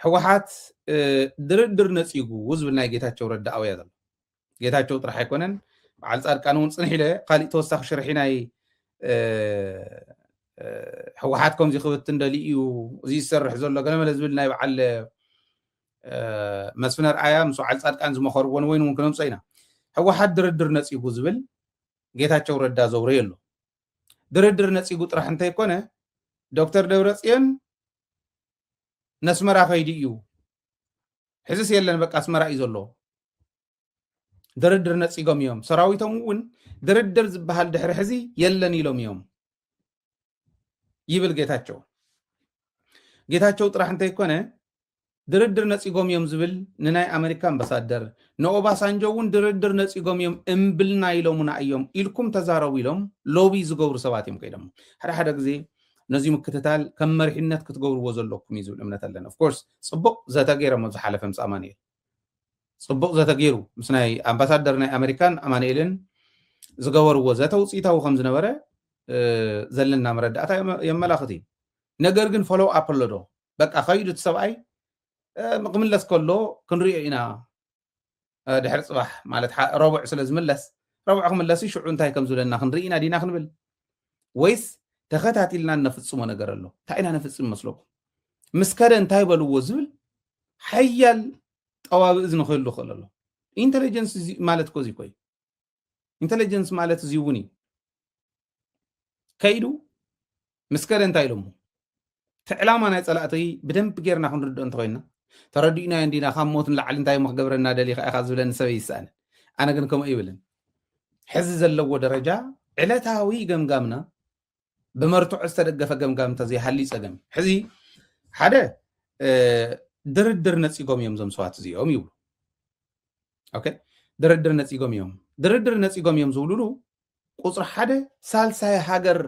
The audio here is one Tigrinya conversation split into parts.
ሕወሓት ድርድር ነፂጉ ዝብል ናይ ጌታቸው ረዳ ኣውያ ዘሎ ጌታቸው ጥራሕ ኣይኮነን በዓል ጻድቃን እውን ጽንሕ ኢለ ካሊእ ተወሳኺ ሽርሒ ናይ ሕወሓት ከምዚ ክብትን ደልዩ እዚ ዝሰርሕ ዘሎ ገለመለ ዝብል ናይ በዓል መስፍን ኣርኣያ ምስ በዓል ጻድቃን ዝመኸርዎን ወይኑ እውን ክነምፅኦ ኢና ሕወሓት ድርድር ነፂጉ ዝብል ጌታቸው ረዳ ዘውረየ ኣሎ ድርድር ነፂጉ ጥራሕ እንተይኮነ ዶክተር ደብረጽዮን ነስመራ ኸይዲ እዩ ሕዝስ የለን በቃ ኣስመራ እዩ ዘሎ ድርድር ነፂጎም እዮም ሰራዊቶም እውን ድርድር ዝበሃል ድሕሪ ሕዚ የለን ኢሎም እዮም ይብል ጌታቸው ጥራሕ እንተይኮነ ድርድር ነፂጎም እዮም ዝብል ንናይ ኣሜሪካ ኣምባሳደር ንኦባሳንጆ እውን ድርድር ነፂጎም እዮም እምብልና ኢሎሙና እዮም ኢልኩም ተዛረቡ ኢሎም ሎቢ ዝገብሩ ሰባት እዮም ከይዶም ሓደ ግዜ ነዚ ምክትታል ከም መሪሕነት ክትገብርዎ ዘለኩም እዩ ዝብል እምነት ኣለና ኦፍኮርስ ጽቡቕ ዘተገይሮሞ ዝሓለፈ ምስ ኣማንኤል ጽቡቕ ዘተገይሩ ምስ ናይ ኣምባሳደር ናይ ኣሜሪካን ኣማንኤልን ዝገበርዎ ዘተውፅኢታዊ ከም ዝነበረ ዘለና መረዳእታ የመላኽት እዩ ነገር ግን ፎሎው ኣፕ ኣሎ ዶ በቃ ኸይዱ እቲ ሰብኣይ ክምለስ ከሎ ክንሪኦ ኢና ድሕሪ ፅባሕ ማለት ረቡዕ ስለ ዝምለስ ረቡዕ ክምለስ ሽዑ እንታይ ከም ዝብለና ክንርኢ ኢና ዲና ክንብል ወይስ ተኸታቲልና ነፍጽሞ ነገር ኣሎ እንታይ ኢና ነፍጽም መስለኩም ምስ ከደ እንታይ በልዎ ዝብል ሓያል ጠዋብእ ዝንኽህሉ ክእል ኣሎ ኢንተለጀንስ ማለት ኮዚ ኮይ ኢንተለጀንስ ማለት እዚ እውን እዩ ከይዱ ምስ ከደ እንታይ ኢሎሞ ትዕላማ ናይ ጸላእቲ ብደንብ ጌርና ክንርድኦ እንተኮይና ተረዲእና እንዲና ካብ ሞትን ላዕሊ እንታይ መክገብረና ደሊኻ ኢኻ ዝብለኒ ሰብ ይስኣን ኣነ ግን ከምኡ ይብልን ሕዚ ዘለዎ ደረጃ ዕለታዊ ገምጋምና ብመርቱዕ ዝተደገፈ ገምጋም እንተዘይሃሊ ፀገም ሕዚ ሓደ ድርድር ነፂጎም እዮም ዞም ሰዋት እዚኦም ይብሉ ኦኬ ድርድር ነፂጎም እዮም ዝብሉሉ ቁፅሪ ሓደ ሳልሳይ ሃገር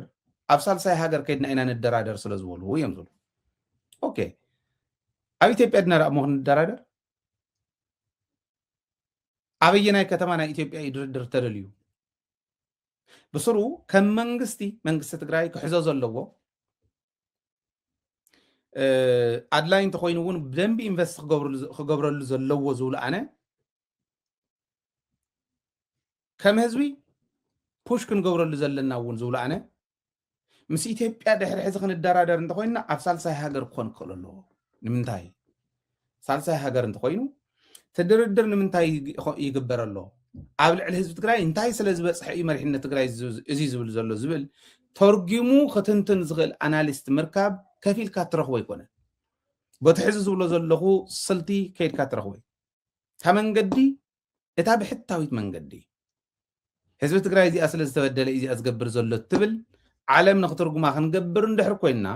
ኣብ ሳልሳይ ሃገር ከይድና ኢና ንደራደር ስለ ዝበሉ እዮም ዝብሉ ኦኬ ኣብ ኢትዮጵያ ድና ራእሞ ክንደራደር ኣበየናይ ከተማ ናይ ኢትዮጵያ ድርድር ተደልዩ ብስሩ ከም መንግስቲ ትግራይ ክሕዞ ዘለዎ ኣድላይ እንተኮይኑ እውን ብደንቢ ኢንቨስት ክገብረሉ ዘለዎ ዝብሉ ኣነ ከም ህዝቢ ፑሽ ክንገብረሉ ዘለና እውን ዝብሉ ኣነ ምስ ኢትዮጵያ ድሕሪ ሕዚ ክንደራደር እንተኮይንና ኣብ ሳልሳይ ሃገር ክኾን ክኽእል ኣለዎ ንምንታይ ሳልሳይ ሃገር እንተኮይኑ ተድርድር ንምንታይ ይግበር ኣሎ ኣብ ልዕሊ ህዝቢ ትግራይ እንታይ ስለ ዝበፅሐ እዩ መሪሕነት ትግራይ እዚ ዝብል ዘሎ ዝብል ተርጊሙ ክትንትን ዝኽእል ኣናሊስት ምርካብ ከፊልካ ትረኽቦ ኣይኮነን በቲ ሕዚ ዝብሎ ዘለኹ ስልቲ ከይድካ ትረኽቦ እታ መንገዲ እታ ብሕታዊት መንገዲ ህዝቢ ትግራይ እዚኣ ስለ ዝተበደለ እዚኣ ዝገብር ዘሎ ትብል ዓለም ንክትርጉማ ክንገብር እንድሕር ኮይንና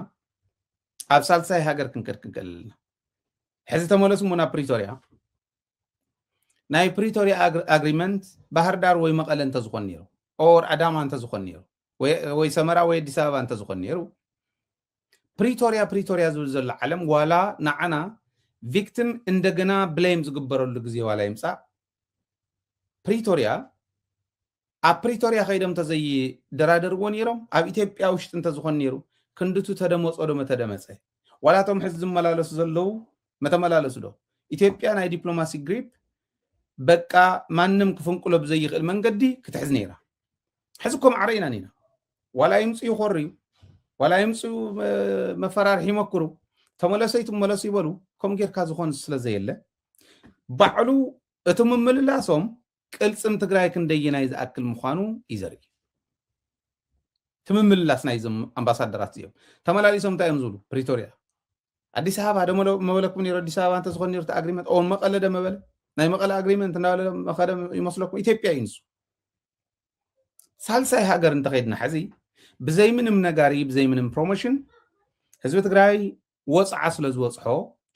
ኣብ ሳልሳይ ሃገር ክንከድ ክንከለልና ሕዚ ተመለሱ ሞ ናብ ፕሪቶሪያ ናይ ፕሪቶሪያ ኣግሪመንት ባህር ዳር ወይ መቐለ እንተዝኾን ነይሩ ኦር ኣዳማ እንተዝኾን ነይሩ ወይ ሰመራ ወይ ኣዲስ ኣበባ እንተዝኾን ነይሩ ፕሪቶሪያ ዝብል ዘሎ ዓለም ዋላ ንዓና ቪክቲም እንደገና ብሌም ዝግበረሉ ግዜ ዋላ ይምፃእ ኣብ ፕሪቶሪያ ከይዶም ተዘይደራደርዎ ነይሮም ኣብ ኢትዮጵያ ውሽጢ እንተዝኾን ነይሩ ክንድቱ ተደመፆ ዶ መተደመፀ ዋላቶም ሕዚ ዝመላለሱ ዘለው መተመላለሱ ዶ ኢትዮጵያ ናይ ዲፕሎማሲ ግሪፕ በቃ ማንም ክፍንቁሎ ብዘይኽእል መንገዲ ክትሕዝ ነይራ ሕዚ ከም ዓረኢና ኒና ዋላ ይምፁ ይኮርዩ ዋላ ይምፁ መፈራርሒ ይመክሩ ተመለሰይ ትመለሱ ይበሉ ከም ጌርካ ዝኾን ስለዘየለ ባዕሉ እቲ ምምልላሶም ቅልፅም ትግራይ ክንደይናይ ዝኣክል ምዃኑ ይዘርኢ ትምምልላስ ናይ ዞም ኣምባሳደራት እዚኦም ተመላሊሶም እንታይ እዮም ዝብሉ ፕሪቶሪያ ኣዲስ ኣበባ ደሞ መበለኩም ነይሩ ኣዲስ ኣበባ እንተዝኾን ነይሩ ኣግሪመንት ኦ መቐለ ደ መበለ ናይ መቐለ ኣግሪመንት እናበለ መኸደ ይመስለኩም ኢትዮጵያ እዩ ንሱ ሳልሳይ ሃገር እንተኸይድና ሕዚ ብዘይ ምንም ነጋሪ ብዘይ ምንም ፕሮሞሽን ህዝቢ ትግራይ ወፅዓ ስለ ዝወፅሖ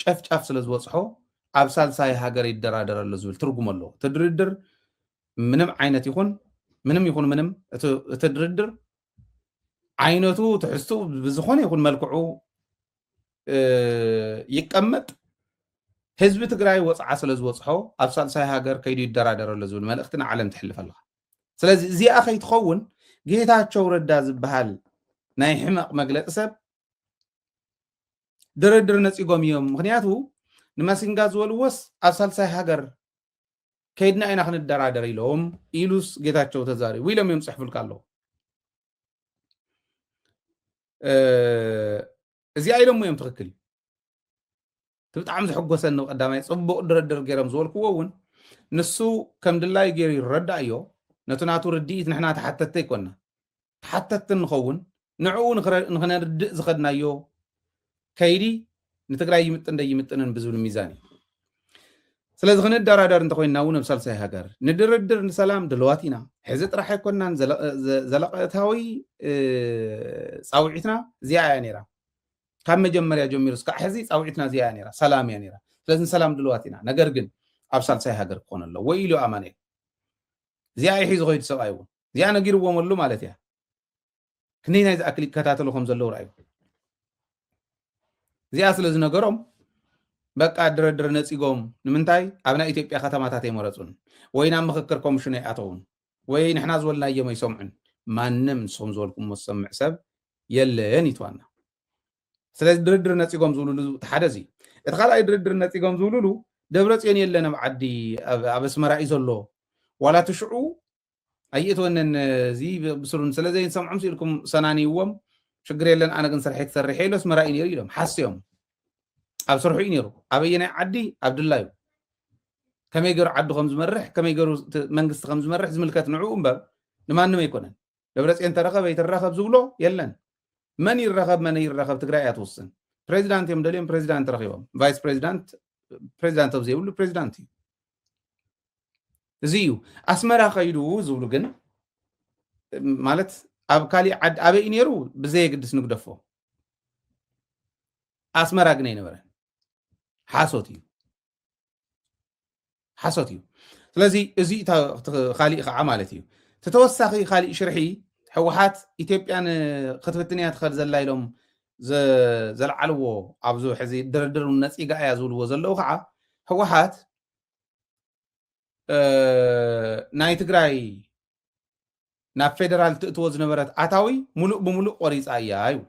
ጨፍጫፍ ስለ ዝወፅሖ ኣብ ሳልሳይ ሃገር ይደራደር ኣሎ ዝብል ትርጉም ኣለዎ እቲ ድርድር ምንም ዓይነት ይኹን ምንም እቲ ድርድር ዓይነቱ ትሕዝቱ ብዝኾነ ይኹን መልክዑ ይቀመጥ ህዝቢ ትግራይ ወፅዓ ስለ ዝወፅሖ ኣብ ሳልሳይ ሃገር ከይዱ ይደራደር ኣሎ ዝብል መልእኽቲ ንዓለም ትሕልፍ ኣለካ ስለዚ እዚኣ ከይትኸውን ጌታቸው ረዳ ዝበሃል ናይ ሕማቕ መግለፂ ሰብ ድርድር ነፂጎም እዮም ምክንያቱ ንማሲንጋ ዝበልዎስ ኣብ ሳልሳይ ሃገር ከይድና ኢና ክንደራደር ኢሎም ኢሉስ ጌታቸው ተዛሪቡ ኢሎም እዮም ፅሕፍልካ ኣለዉ እዚኣ ኢሎም እዮም ትኽክል እዩ ብጣዕሚ ዝሕጎሰኒ ቀዳማይ ፅቡቅ ድርድር ገይሮም ዝበልክዎ እውን ንሱ ከም ድላይ ገይሩ ይረዳእ እዮ ነቲ ናቱ ርድኢት ንሕና ተሓተተ ይኮና ተሓተቲ ንኸውን ንዕኡ ንክነርድእ ዝኸድናዮ ከይዲ ንትግራይ ይምጥን ደይምጥንን ብዝብል ሚዛን እዩ ስለዚ ክንደራደር እንተኮይንና እውን ኣብ ሳልሳይ ሃገር ንድርድር ንሰላም ድልዋት ኢና ሕዚ ጥራሕ ኣይኮናን ዘለቐታዊ ፃውዒትና እዚኣ እያ ነይራ ካብ መጀመርያ ጀሚሩ እስካዕ ሕዚ ፃውዒትና እዚኣ እያ ነይራ ሰላም እያ ነይራ ስለዚ ንሰላም ድልዋት ኢና ነገር ግን ኣብ ሳልሳይ ሃገር ክኾን ኣለዎ ኢሉ ኣማንኤል እዚኣ ይሒዙ ከይዱ ሰብኣይ እውን እዚኣ ነጊርዎም ኣሉ ማለት እያ ክንደይ ናይ ዝኣክል ይከታተሉ ከም ዘለዉ ረኣዩ እዚኣ ስለ ዝነገሮም በቃ ድርድር ነፂጎም ንምንታይ ኣብ ናይ ኢትዮጵያ ከተማታት ኣይመረፁን ወይ ናብ ምክክር ኮሚሽን ኣይኣተውን ወይ ንሕና ዝበልናዮም ኣይሰምዑን ማንም ንስኹም ዝበልኩም ዝሰምዕ ሰብ የለን ይትዋና ስለዚ ድርድር ነፂጎም ዝብልሉ እቲ ሓደ እዚ እቲ ካልኣይ ድርድር ነፂጎም ዝብልሉ ደብረፅዮን የለን ኣብ ዓዲ ኣብ ኣስመራ እዩ ዘሎ ዋላ ትሽዑ ኣይእትወነን እዚ ብስሩን ስለዘይንሰምዖም ሲኢልኩም ሰናኒዎም ሽግር የለን ኣነ ግን ስርሐይ ክሰርሐ ኢሉ ኣስመራ እዩ ነይሩ ኢሎም ሓስዮም ኣብ ስርሑ እዩ ነይሩ ኣበየናይ ዓዲ ኣብ ድላ እዩ ከመይ ገይሩ ዓዲ ከም ዝመርሕ ከመይ ገይሩ መንግስቲ ከም ዝመርሕ ዝምልከት ንዕኡ እምበር ንማንም ኣይኮነን ደብረፅዮን ተረኸበ ይትረኸብ ዝብሎ የለን መን ይረኸብ ትግራይ እያ ትውስን ፕሬዚዳንት እዮም ደልዮም ፕሬዚዳንት ረኺቦም ቫይስ ፕሬዚዳንት ኣብ ዘይብሉ ፕሬዚዳንት እዩ እዚ እዩ ኣስመራ ከይዱ ዝብሉ ግን ማለት ኣብ ካሊእ ዓዲ ኣበይ ነይሩ ብዘየግድስ ንግደፎ ኣስመራ ግን ኣይነበረን ሓሶት እዩ ስለዚ እዚ ካሊእ ከዓ ማለት እዩ ተተወሳኺ ካሊእ ሽርሒ ሕወሓት ኢትዮጵያን ክትፍትን እያ ትኸድ ዘላ ኢሎም ዘለዓልዎ ኣብዚ ሕዚ ድርድር ነፂጋ እያ ዝብልዎ ዘለዉ ከዓ ሕወሓት ናይ ትግራይ ናብ ፌደራል ትእትዎ ዝነበረት ኣታዊ ሙሉእ ብሙሉእ ቆሪፃ እያ ይብሉ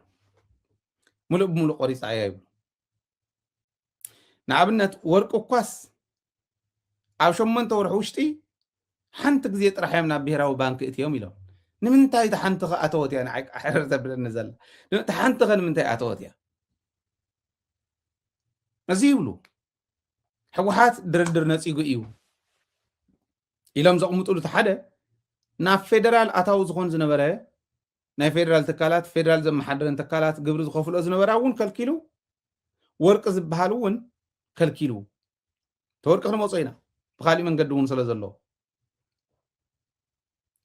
ሙሉእ ብሙሉእ ቆሪፃ እያ ይብሉ ንኣብነት ወርቂ እኳስ ኣብ 8 ወርሒ ውሽጢ ሓንቲ ግዜ ጥራሕ እዮም ናብ ብሄራዊ ባንኪ እትዮም ኢሎም ንምንታይ እቲ ሓንቲ ኣተወት እያ ንዓሕር ዘብለኒ ዘላ እቲ ሓንቲ ኸ ንምንታይ ኣተወት እያ እዚ ይብሉ ሕወሓት ድርድር ነፂጉ እዩ ኢሎም ዘቕምጥሉ እቲ ሓደ ናብ ፌደራል ኣታዊ ዝኮን ዝነበረ ናይ ፌደራል ትካላት ፌደራል ዘመሓደረን ትካላት ግብሪ ዝኸፍልኦ ዝነበራ እውን ከልኪሉ ወርቂ ዝበሃል እውን ከልኪሉ ተወርቂ ክንመፆ ኢና ብካሊእ መንገዲ እውን ስለ ዘለዎ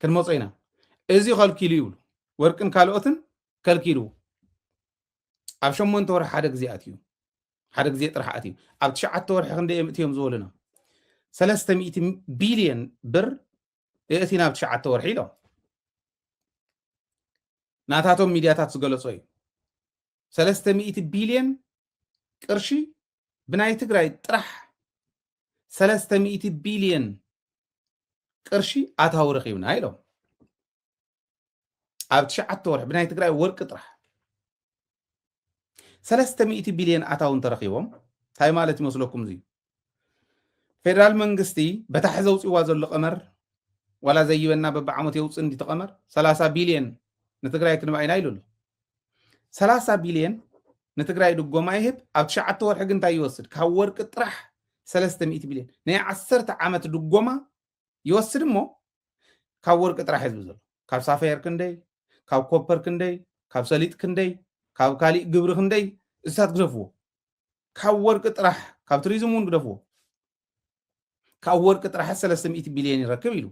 ክንመፆ ኢና እዚ ከልኪሉ ይብሉ ወርቅን ካልኦትን ከልኪሉ ኣብ 8 ወርሒ ሓደ ግዜ ኣትዩ ሓደ ግዜ ጥራሕ ኣትዩ ኣብ 9 ወርሒ ክንደይ እትዮም ዝበሉና 300 ቢልዮን ብር እእቲና ኣብ 9 ወርሒ ኢሎም ናታቶም ሚድያታት ዝገለጾ እዩ 300 ቢልዮን ቅርሺ ብናይ ትግራይ ጥራሕ 300 ቢልዮን ቅርሺ ኣታዊ ረኺብና ኢሎም ኣብ 9 ወርሒ ብናይ ትግራይ ወርቂ ጥራሕ 300 ቢልዮን ኣታዊ እንተረኺቦም እንታይ ማለት ይመስለኩም እዚ ፌደራል መንግስቲ በታሕ ዘውፅዋ ዘሎ ቀመር ዋላ ዘይበና በብዓመት የውፅእ እንዲ ተቐመር 30 ቢልዮን ንትግራይ ክንባ ኢና ኢሉ 30 ቢልዮን ንትግራይ ድጎማ ይህብ ኣብ 9 ወርሒ ግን እንታይ ይወስድ ካብ ወርቂ ጥራሕ 300 ቢልዮን ናይ 10 ዓመት ድጎማ ይወስድ እሞ ካብ ወርቂ ጥራሕ ህዝቢ ዘሎ ካብ ሳፌር ክንደይ ካብ ኮፐር ክንደይ ካብ ሰሊጥ ክንደይ ካብ ካሊእ ግብሪ ክንደይ እሳት ግደፍዎ ካብ ወርቂ ጥራሕ ካብ ቱሪዝም እውን ግደፍዎ ካብ ወርቂ ጥራሕ 300 ቢልዮን ይረክብ ኢሉ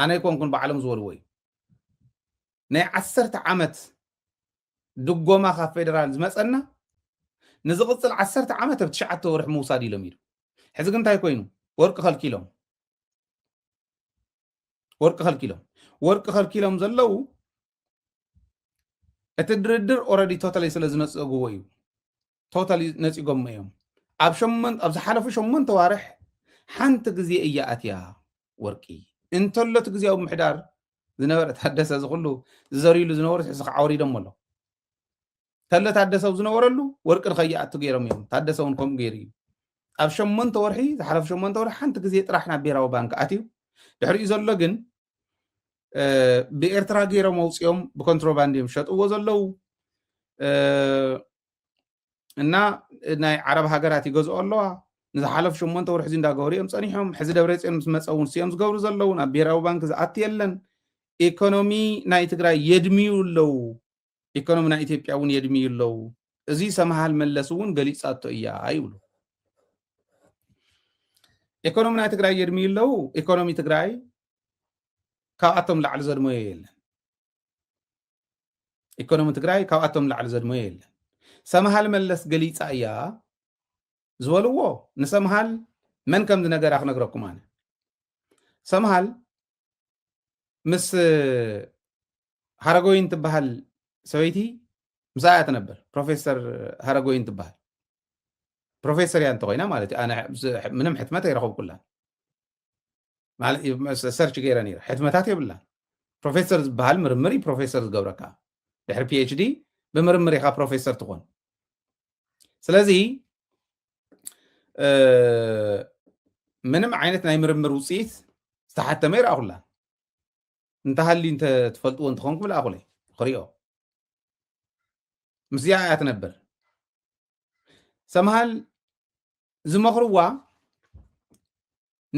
ኣነ ይኮንኩን ብዓለም ዝበልዎ እዩ ናይ 10 ዓመት ድጎማ ካብ ፌደራል ዝመፀና ንዝቕፅል 10 ዓመት ኣብ 9 ወርሒ ምውሳድ ኢሎም ኢሉ ሕዚ ግን እንታይ ኮይኑ ወርቂ ከልኪሎም ዘለው እቲ ድርድር ኦልሬዲ ቶታሊ ስለ ዝነፀግዎ እዩ ቶታሊ ነፂጎም እዮም ኣብ ዝሓለፉ 8 ዋርሕ ሓንቲ ግዜ እያ ኣትያ ወርቂ እንተሎት ግዜያዊ ምሕዳር ዝነበረ ታደሰ ዝኩሉ ዝዘርይሉ ዝነበሩ ሕዚ ከዓውሪዶም ኣሎ ተለ ታደሰ ዝነበረሉ ወርቂ ንኸይኣቱ ገይሮም እዮም ታደሰ እውን ከምኡ ገይሩ እዩ ኣብ 8 ወርሒ ዝሓለፈ 8 ወርሒ ሓንቲ ግዜ ጥራሕ ናብ ብሔራዊ ባንክ ኣትዩ ድሕሪኡ ዘሎ ግን ብኤርትራ ገይሮም ኣውፅኦም ብኮንትሮባንድ እዮም ሸጥዎ ዘለው እና ናይ ዓረብ ሃገራት ይገዝኦ ኣለዋ ንዝሓለፉ 8 ወርሒ እንዳገበሩ እዮም ፀኒሖም ሕዚ ደብረፅዮን ምስ መፀ እውን ሲኦም ዝገብሩ ዘለው ናብ ብሔራዊ ባንክ ዝኣቱ የለን ኢኮኖሚ ናይ ትግራይ የድምዩ ኣለው ኢኮኖሚ ናይ ኢትዮጵያ እውን የድምዩ ኣለው እዚ ሰምሃል መለስ እውን ገሊፃቶ እያ ይብሉ ኢኮኖሚ ናይ ትግራይ የድምዩ ኣለው ኢኮኖሚ ትግራይ ካብኣቶም ላዕሊ ዘድመዮ የለን ኢኮኖሚ ትግራይ ካብኣቶም ላዕሊ ዘድመዮ የለን ሰምሃል መለስ ገሊፃ እያ ዝበልዎ ንሰምሃል መን ከም ዝነገራ ክነግረኩም ኣነ ሰምሃል ምስ ሃረጎይን ትበሃል ሰበይቲ ምሳያ ትነበር ፕሮፌሰር ሃረጎይን ትበሃል ፕሮፌሰር እያ እንተኮይና ማለት እዩ ኣነ ምንም ሕትመት ኣይረኸብኩላ ሰርች ገይረ ነይረ ሕትመታት የብላ ፕሮፌሰር ዝበሃል ምርምር ፕሮፌሰር ዝገብረካ ድሕሪ ፒኤችዲ ብምርምር ኢኻ ፕሮፌሰር ትኾን ስለዚ ምንም ዓይነት ናይ ምርምር ውፅኢት ዝተሓተመ ይረኣኹላ እንተሃሊ እንተትፈልጥዎ እንትኾን ክብል ኣኹለይ ክሪኦ ምስያ እያ ትነብር ሰምሃል ዝመኽርዋ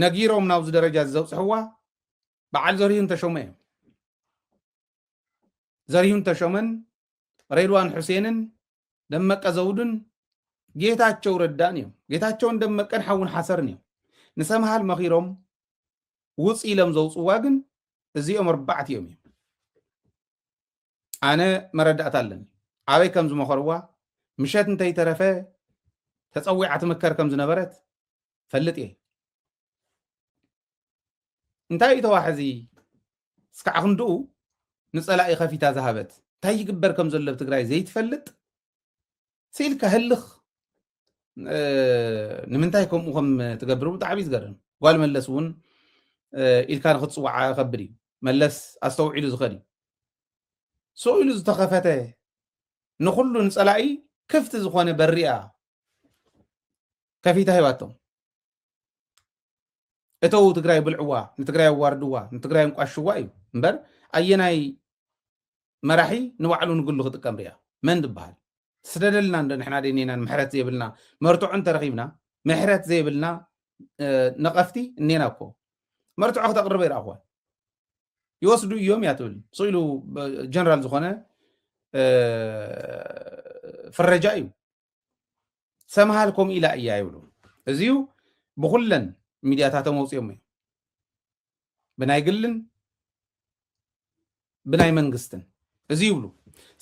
ነጊሮም ናብዚ ደረጃ ዘውፅሕዋ በዓል ዘርሂን ተሾመ እዮም ዘርሂን ተሾመን ሬድዋን ሕሴንን ደመቀ ዘውድን ጌታቸው ረዳን እዮም ጌታቸውን ደመቀን ሓውን ሓሰርን እዮም ንሰምሃል መኺሮም ውፅ ኢሎም ዘውፅዋ ግን እዚኦም 4 እዮም ኣነ መረዳእታ ኣለኒ ኣበይ ከም ዝመኸርዋ ምሸት እንተይተረፈ ተፀዊዓ ትምከር ከም ዝነበረት ፈልጥ እየ እንታይ እዩ ተዋሕዚ እስካዕ ክንድኡ ንፀላኢ ከፊታ ዝሃበት እንታይ ይግበር ከም ዘሎ ብትግራይ ዘይትፈልጥ ሲልካ ህልኽ ንምንታይ ከምኡ ከም ትገብር ብጣዕሚ ዝገርም ጓል መለስ እውን ኢልካ ንክትፅዋዓ ከብድ እዩ መለስ ኣስተውዒሉ ዝኸድ እዩ ስኢሉ ዝተኸፈተ ንኩሉ ንፀላኢ ክፍቲ ዝኾነ በሪያ ከፊታ ሂባቶም እተው ትግራይ ብልዕዋ ንትግራይ ኣዋርድዋ ንትግራይ እንቋሽዋ እዩ እምበር ኣየናይ መራሒ ንባዕሉ ንግሉ ክጥቀም ርያ መን ትበሃል ስደደልና እንደ ንሕና ደኔና ምሕረት ዘይብልና መርትዖን ተረኺብና ምሕረት ዘይብልና ነቐፍቲ እኔና እኮ መርትዖ ክተቕርበ ይረኣኽዋ ይወስዱ እዮም እያ ትብል ስኢሉ ጀነራል ዝኾነ ፍረጃ እዩ ሰምሃል ከምኡ ኢላ እያ ይብሉ እዚዩ ብኩለን ሚድያታቶም ወፅኦም እዮም ብናይ ግልን ብናይ መንግስትን እዚ ይብሉ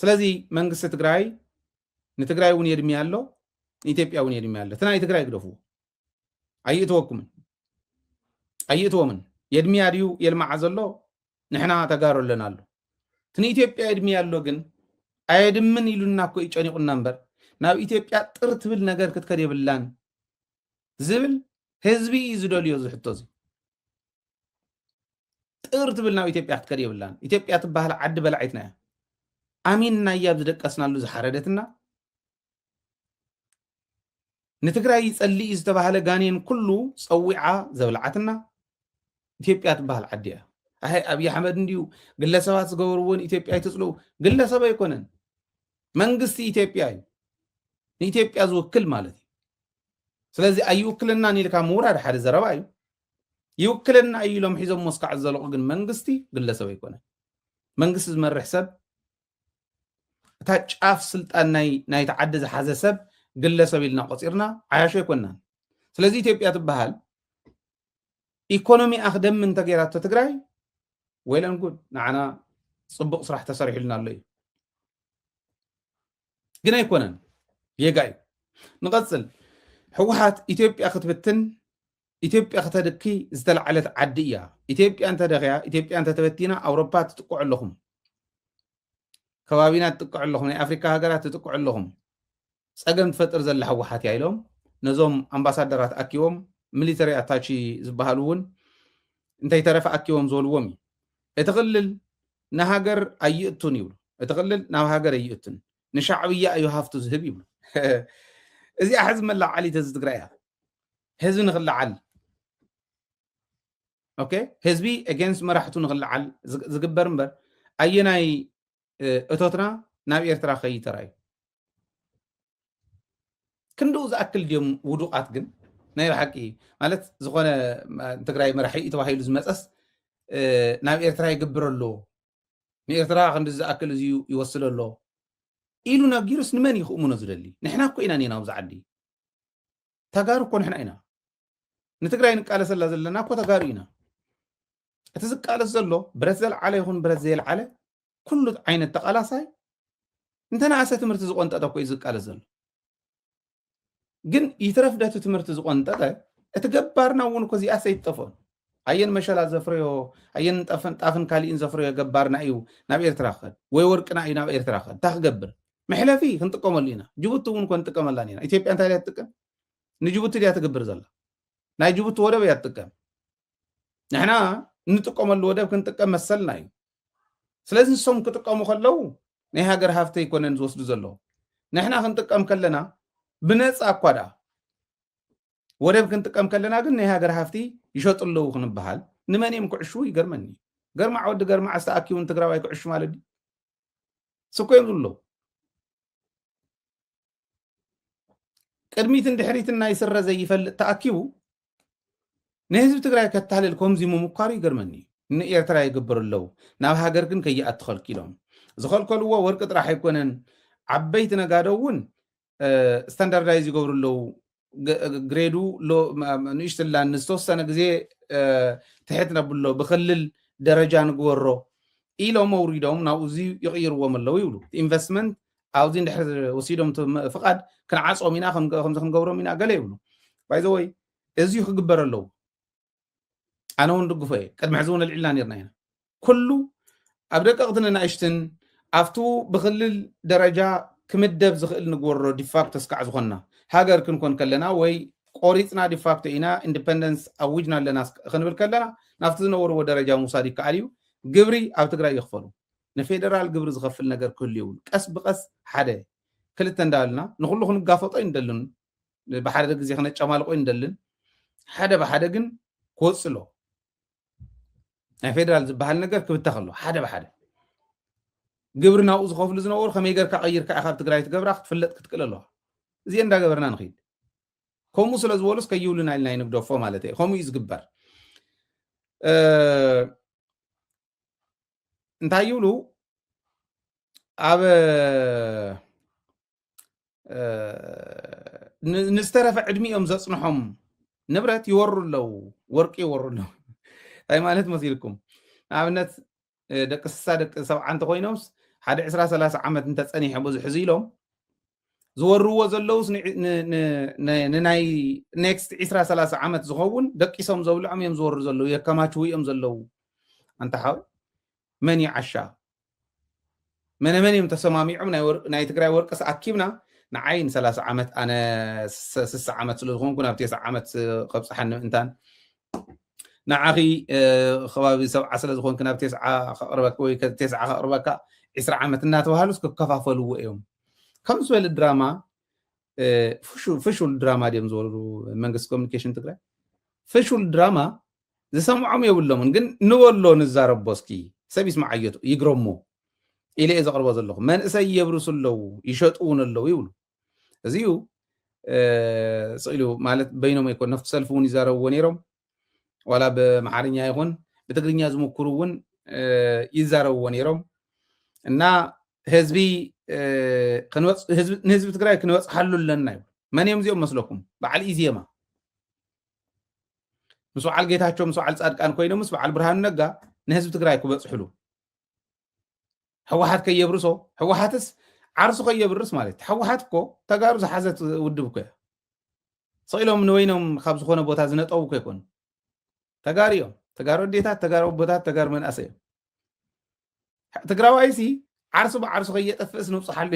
ስለዚ መንግስቲ ትግራይ ንትግራይ እውን የድሚ ኣሎ ኢትዮጵያ እውን የድሚ ኣሎ ትናይ ትግራይ ግደፍዎ ኣይእትዎምን የድሚያ ድዩ የልማዓ ዘሎ ንሕና ተጋሩ ኣለና ኣሎ ትንኢትዮጵያ የድሚ ኣሎ ግን ኣየድምን ኢሉና እኮ ይጨኒቁና እምበር ናብ ኢትዮጵያ ጥር ትብል ነገር ክትከድ የብላን ዝብል ህዝቢ ዝደልዮ ዝሕቶ እዚ ጥር ትብል ናብ ኢትዮጵያ ክትከድ የብላን ኢትዮጵያ ትበሃል ዓዲ በላዒትና እያ ኣሚንና እያ ዝደቀስናሉ ዝሓረደትና ንትግራይ ይፀልኢ ዝተባሃለ ጋኔን ኩሉ ፀዊዓ ዘብልዓትና ኢትዮጵያ ትበሃል ዓዲ እያ ኣብይ ኣሕመድ እንዲሁ ግለሰባት ዝገበርዎን ኢትዮጵያ ይትፅልኡ ግለሰብ ኣይኮነን መንግስቲ ኢትዮጵያ እዩ ንኢትዮጵያ ዝውክል ማለት እዩ ስለዚ ኣይውክልና ንኢልካ ምውራድ ሓደ ዘረባ እዩ ይውክልና እዩ ኢሎም ሒዞም መስካዕ ዘለቑ ግን መንግስቲ ግለሰብ ኣይኮነን መንግስቲ ዝመርሕ ሰብ እታ ጫፍ ስልጣን ናይ ተዓዲ ዝሓዘ ሰብ ግለሰብ ኢልና ቆፂርና ዓያሾ ኣይኮናን ስለዚ ኢትዮጵያ ትበሃል ኢኮኖሚ ኣክደም እንተገይራቶ ትግራይ ወይለን ጉድ ንዓና ፅቡቅ ስራሕ ተሰሪሑልና ኣሎ እዩ ግን ኣይኮነን ጌጋ እዩ ንቐፅል ሕወሓት ኢትዮጵያ ክትብትን ኢትዮጵያ ከተድኪ ዝተለዓለት ዓዲ እያ ኢትዮጵያ እንተደኺያ ኢትዮጵያ እንተተበቲና ኣውሮፓ ትጥቅዑ ኣለኹም ከባቢና ትጥቅዑ ኣለኹም ናይ ኣፍሪካ ሃገራት ትጥቅዑ ኣለኹም ፀገም ትፈጥር ዘላ ሕወሓት እያ ኢሎም ነዞም ኣምባሳደራት ኣኪቦም ሚሊተሪ ኣታቺ ዝበሃሉ እውን እንተይተረፈ ኣኪቦም ዝበልዎም እዩ እቲ ክልል ንሃገር ኣይእቱን ይብሉ እቲ ክልል ናብ ሃገር ኣይእቱን ንሻዕብያ እዩ ሃፍቱ ዝህብ ይብሉ እዚኣ ሕዚ መላዓሊት እዚ ትግራይ እያ ህዝቢ ንኽልዓል ኦኬ ህዝቢ against መራሕቱ ንኽልዓል ዝግበር እምበር ኣየናይ እቶትና ናብ ኤርትራ ኸይድ ተራእዩ ክንድኡ ዝኣክል ድዮም ውዱቃት ግን ናይ ብሓቂ ማለት ዝኾነ ትግራይ መራሒ ተባሂሉ ዝመፀስ ናብ ኤርትራ ይግብር ኣሎ ንኤርትራ ክንዲ ዝኣክል እዚ ይወስድ ኣሎ ኢሉ ነጊሩስ ንመን ይኽእሙኖ ዝደሊ ንሕና እኮ ኢና ኔና ኣብዚ ዓዲ ተጋሩ እኮ ንሕና ኢና ንትግራይ ንቃለሰላ ዘለና እኮ ተጋሩ ኢና እቲ ዝቃለስ ዘሎ ብረት ዘለዓለ ይኹን ብረት ዘየልዓለ ኩሉ ዓይነት ተቃላሳይ እንተነኣሰ ትምህርቲ ዝቆንጠጠ እኮ እዩ ዝቃለስ ዘሎ ግን ይትረፍደቱ ትምህርቲ ዝቆንጠጠ እቲ ገባርና እውን እኮ እዚኣ ሰይትጠፍኦን ኣየን መሸላ ዘፍርዮ ኣየን ጣፍን ካሊእን ዘፍርዮ ገባርና እዩ ናብ ኤርትራ ክኸድ ወይ ወርቅና እዩ ናብ ኤርትራ ክኸድ እንታይ ክገብር መሕለፊ ክንጥቀመሉ ኢና ጅቡቲ እውን እኮ ንጥቀመላን ኢና ኢትዮጵያ እንታይ ድያ ትጥቀም ንጅቡቲ ድያ ትግብር ዘላ ናይ ጅቡቲ ወደብ እያ ትጥቀም ንሕና ንጥቀመሉ ወደብ ክንጥቀም መሰልና እዩ ስለዚ ንሶም ክጥቀሙ ከለው ናይ ሃገር ሃፍቲ ይኮነን ዝወስዱ ዘለዎ ንሕና ክንጥቀም ከለና ብነፃ እኳ ደኣ ወደብ ክንጥቀም ከለና ግን ናይ ሃገር ሃፍቲ ይሸጡ ኣለዉ ክንበሃል ንመን እዮም ክዕሹ ይገርመኒ ገርማዕ ወዲ ገርማዕ ዝተኣኪቡን ትግራዋይ ክዕሹ ማለት ድዩ ስኮ እዮም ዝብሎ ቅድሚትን ድሕሪትን ናይ ስረ ዘይፈልጥ ተኣኪቡ ንህዝቢ ትግራይ ከተሃልል ከምዚ ምሙኳሩ ይገርመኒ ንኤርትራ ይግብር ኣለዉ ናብ ሃገር ግን ከይኣቱ ከልኪሎም ዝኸልከልዎ ወርቂ ጥራሕ ኣይኮነን ዓበይቲ ነጋዶ እውን ስታንዳርዳይዝ ይገብሩ ኣለዉ ግሬዱ ንእሽትላ ንዝተወሰነ ግዜ ትሕት ነብሎ ብክልል ደረጃ ንግበሮ ኢሎም ኣውሪዶም ናብኡ እዚ ይቕይርዎም ኣለዉ ይብሉ ኢንቨስትመንት ኣብዚ እንድሕር ወሲዶም ፍቃድ ክንዓፆም ኢና ከምዚ ክንገብሮም ኢና ገለ ይብሉ ባይዘወይ እዚዩ ክግበር ኣለዉ ኣነ እውን ድግፎ እየ ቅድሚ ሕዚ እውን ኣልዒልና ነርና ኢና ኩሉ ኣብ ደቀቕትን ንእሽትን ኣብቱ ብክልል ደረጃ ክምደብ ዝኽእል ንግበሮ ዲፋክቶ ስካዕ ዝኾንና ሃገር ክንኮን ከለና ወይ ቆሪፅና ዲፋክቶ ኢና ኢንዲፐንደንስ ኣውጅና ኣለና ክንብል ከለና ናብቲ ዝነበርዎ ደረጃ ምውሳድ ይከኣል እዩ ግብሪ ኣብ ትግራይ ይኽፈሉ ንፌደራል ግብሪ ዝኸፍል ነገር ክህሉ ይብሉ ቀስ ብቀስ ሓደ ክልተ እንዳበልና ንኩሉ ክንጋፈጦ ይንደልን ብሓደ ግዜ ክነጨማልቆ ይንደልን ሓደ ብሓደ ግን ክወፅሎ ናይ ፌደራል ዝበሃል ነገር ክብታ ከሎ ሓደ ብሓደ ግብሪ ናብኡ ዝኸፍሉ ዝነበሩ ከመይ ጌርካ ቀይርካ ኢኻ ኣብ ትግራይ ትገብራ ክትፍለጥ ክትክእል ኣለዋ እዚአ እንዳገበርና ንኽይድ ከምኡ ስለ ዝበሉስ ከይብሉና ኢልና ይንግደፎ ማለት እየ ከምኡ እዩ ዝግበር እንታይ ይብሉ ኣብ ንዝተረፈ ዕድሚኦም ዘፅንሖም ንብረት ይወሩ ኣለዉ ወርቂ ይወሩ ኣለዉ እንታይ ማለት መሲልኩም ንኣብነት ደቂ 60 ደቂ 70 እንተኮይኖምስ ሓደ 20-30 ዓመት እንተፀኒሐ ብዙሕ ሕዚ ኢሎም ዝወርዎ ዘለውስ ንናይ ኔክስት 20-30 ዓመት ዝኸውን ደቂሶም ዘብልዖም እዮም ዝወሩ ዘለዉ የከማችው እዮም ዘለዉ አንተ ሓዊ መን ይዓሻ መነመን እዮም ተሰማሚዖም ናይ ትግራይ ወርቅስ ኣኪብና ንዓይን 30 ዓመት ኣነ 60 ዓመት ስለ ዝኾንኩ ናብ 9 ዓመት ከብፅሓኒ ምእንታን ንዓኺ ከባቢ 70 ስለ ዝኾንክ ናብ 9 ከቕርበካ ወይ 9 ከቕርበካ 20 ዓመት እናተባሃሉስ ክከፋፈልዎ እዮም ከም ዝበለ ድራማ ፍሹል ድራማ ድዮም ዝበሉ መንግስቲ ኮሚኒኬሽን ትግራይ ፍሹል ድራማ ዝሰምዖም የብሎምን ግን ንበሎ ንዛረቦ እስኪ ሰብ ይስማዓየቱ ይግረሞ ኢለ እየ ዘቕርቦ ዘለኹ መንእሰይ የብርሱ ኣለዉ ይሸጡ እውን ኣለዉ ይብሉ እዚዩ ስኢሉ ማለት በይኖም ኣይኮን ነፍቲ ሰልፊ እውን ይዛረብዎ ነይሮም ዋላ ብመሓርኛ ይኹን ብትግርኛ ዝምክሩ እውን ይዛረብዎ ነይሮም እና ህዝቢ ንህዝቢ ትግራይ ክንበፅሓሉ ኣለና እዩ መን እዮም እዚኦም መስለኩም በዓል ኢዜማ ምስ በዓል ጌታቸው ምስ በዓል ፃድቃን ኮይኖም ምስ በዓል ብርሃኑ ነጋ ንህዝቢ ትግራይ ክበፅሕሉ ሕወሓት ከየብርሶ ሕወሓትስ ዓርሱ ከየብርስ ማለት ሕወሓት እኮ ተጋሩ ዝሓዘት ውድብ እኮ እያ ስኢሎም ንወይኖም ካብ ዝኾነ ቦታ ዝነጠቡ እኮ ይኮኑ ተጋሩ እዮም ተጋሩ ኣዴታት ተጋሩ ኣቦታት ተጋሩ መንእሰይ እዮም ትግራዋይሲ ዓርሱ ብዓርሱ ከየጠፍእስ ንብፅሓሉ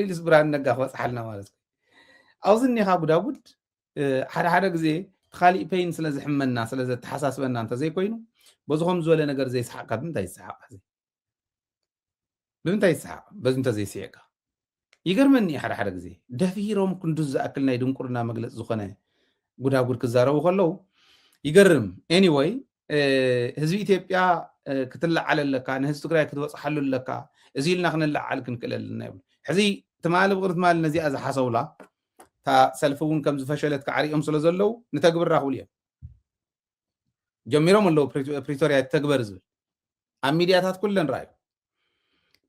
ኢሉስ ብርሃኑ ነጋ ክበፅሓልና ማለት እዩ ኣብዚ እኒኻ ጉዳጉድ ሓደ ግዜ ካሊእ ፔይን ስለ ዝሕመና ስለ ዘተሓሳስበና እንተዘይኮይኑ በዝኾም ዝበለ ነገር ዘይሰሓቅካ ብምንታይ ይሰሓቅ ብምንታይ ይሰሓቅ በዚ እንተዘይስዒካ ይገርመኒ ሓደ ግዜ ደፊሮም ክንዱዝ ዝኣክል ናይ ድንቁርና መግለፂ ዝኾነ ጉዳጉድ ክዛረቡ ከለው ይገርም ኤኒዌይ ህዝቢ ኢትዮጵያ ክትለዓል ኣለካ ንህዝቢ ትግራይ ክትበፅሓሉ ኣለካ እዚ ኢልና ክንለዓል ክንክእል ኣለና ይብሉ ሕዚ ትማሊ ብቅሪ ትማሊ ነዚኣ ዝሓሰቡላ እታ ሰልፊ እውን ከም ዝፈሸለት ክዓሪኦም ስለ ዘለው ንተግብር ራኽብሉ እዮም ጀሚሮም ኣለዉ ፕሪቶሪያ ተግበር ዝብል ኣብ ሚድያታት ኩለን ረኣዩ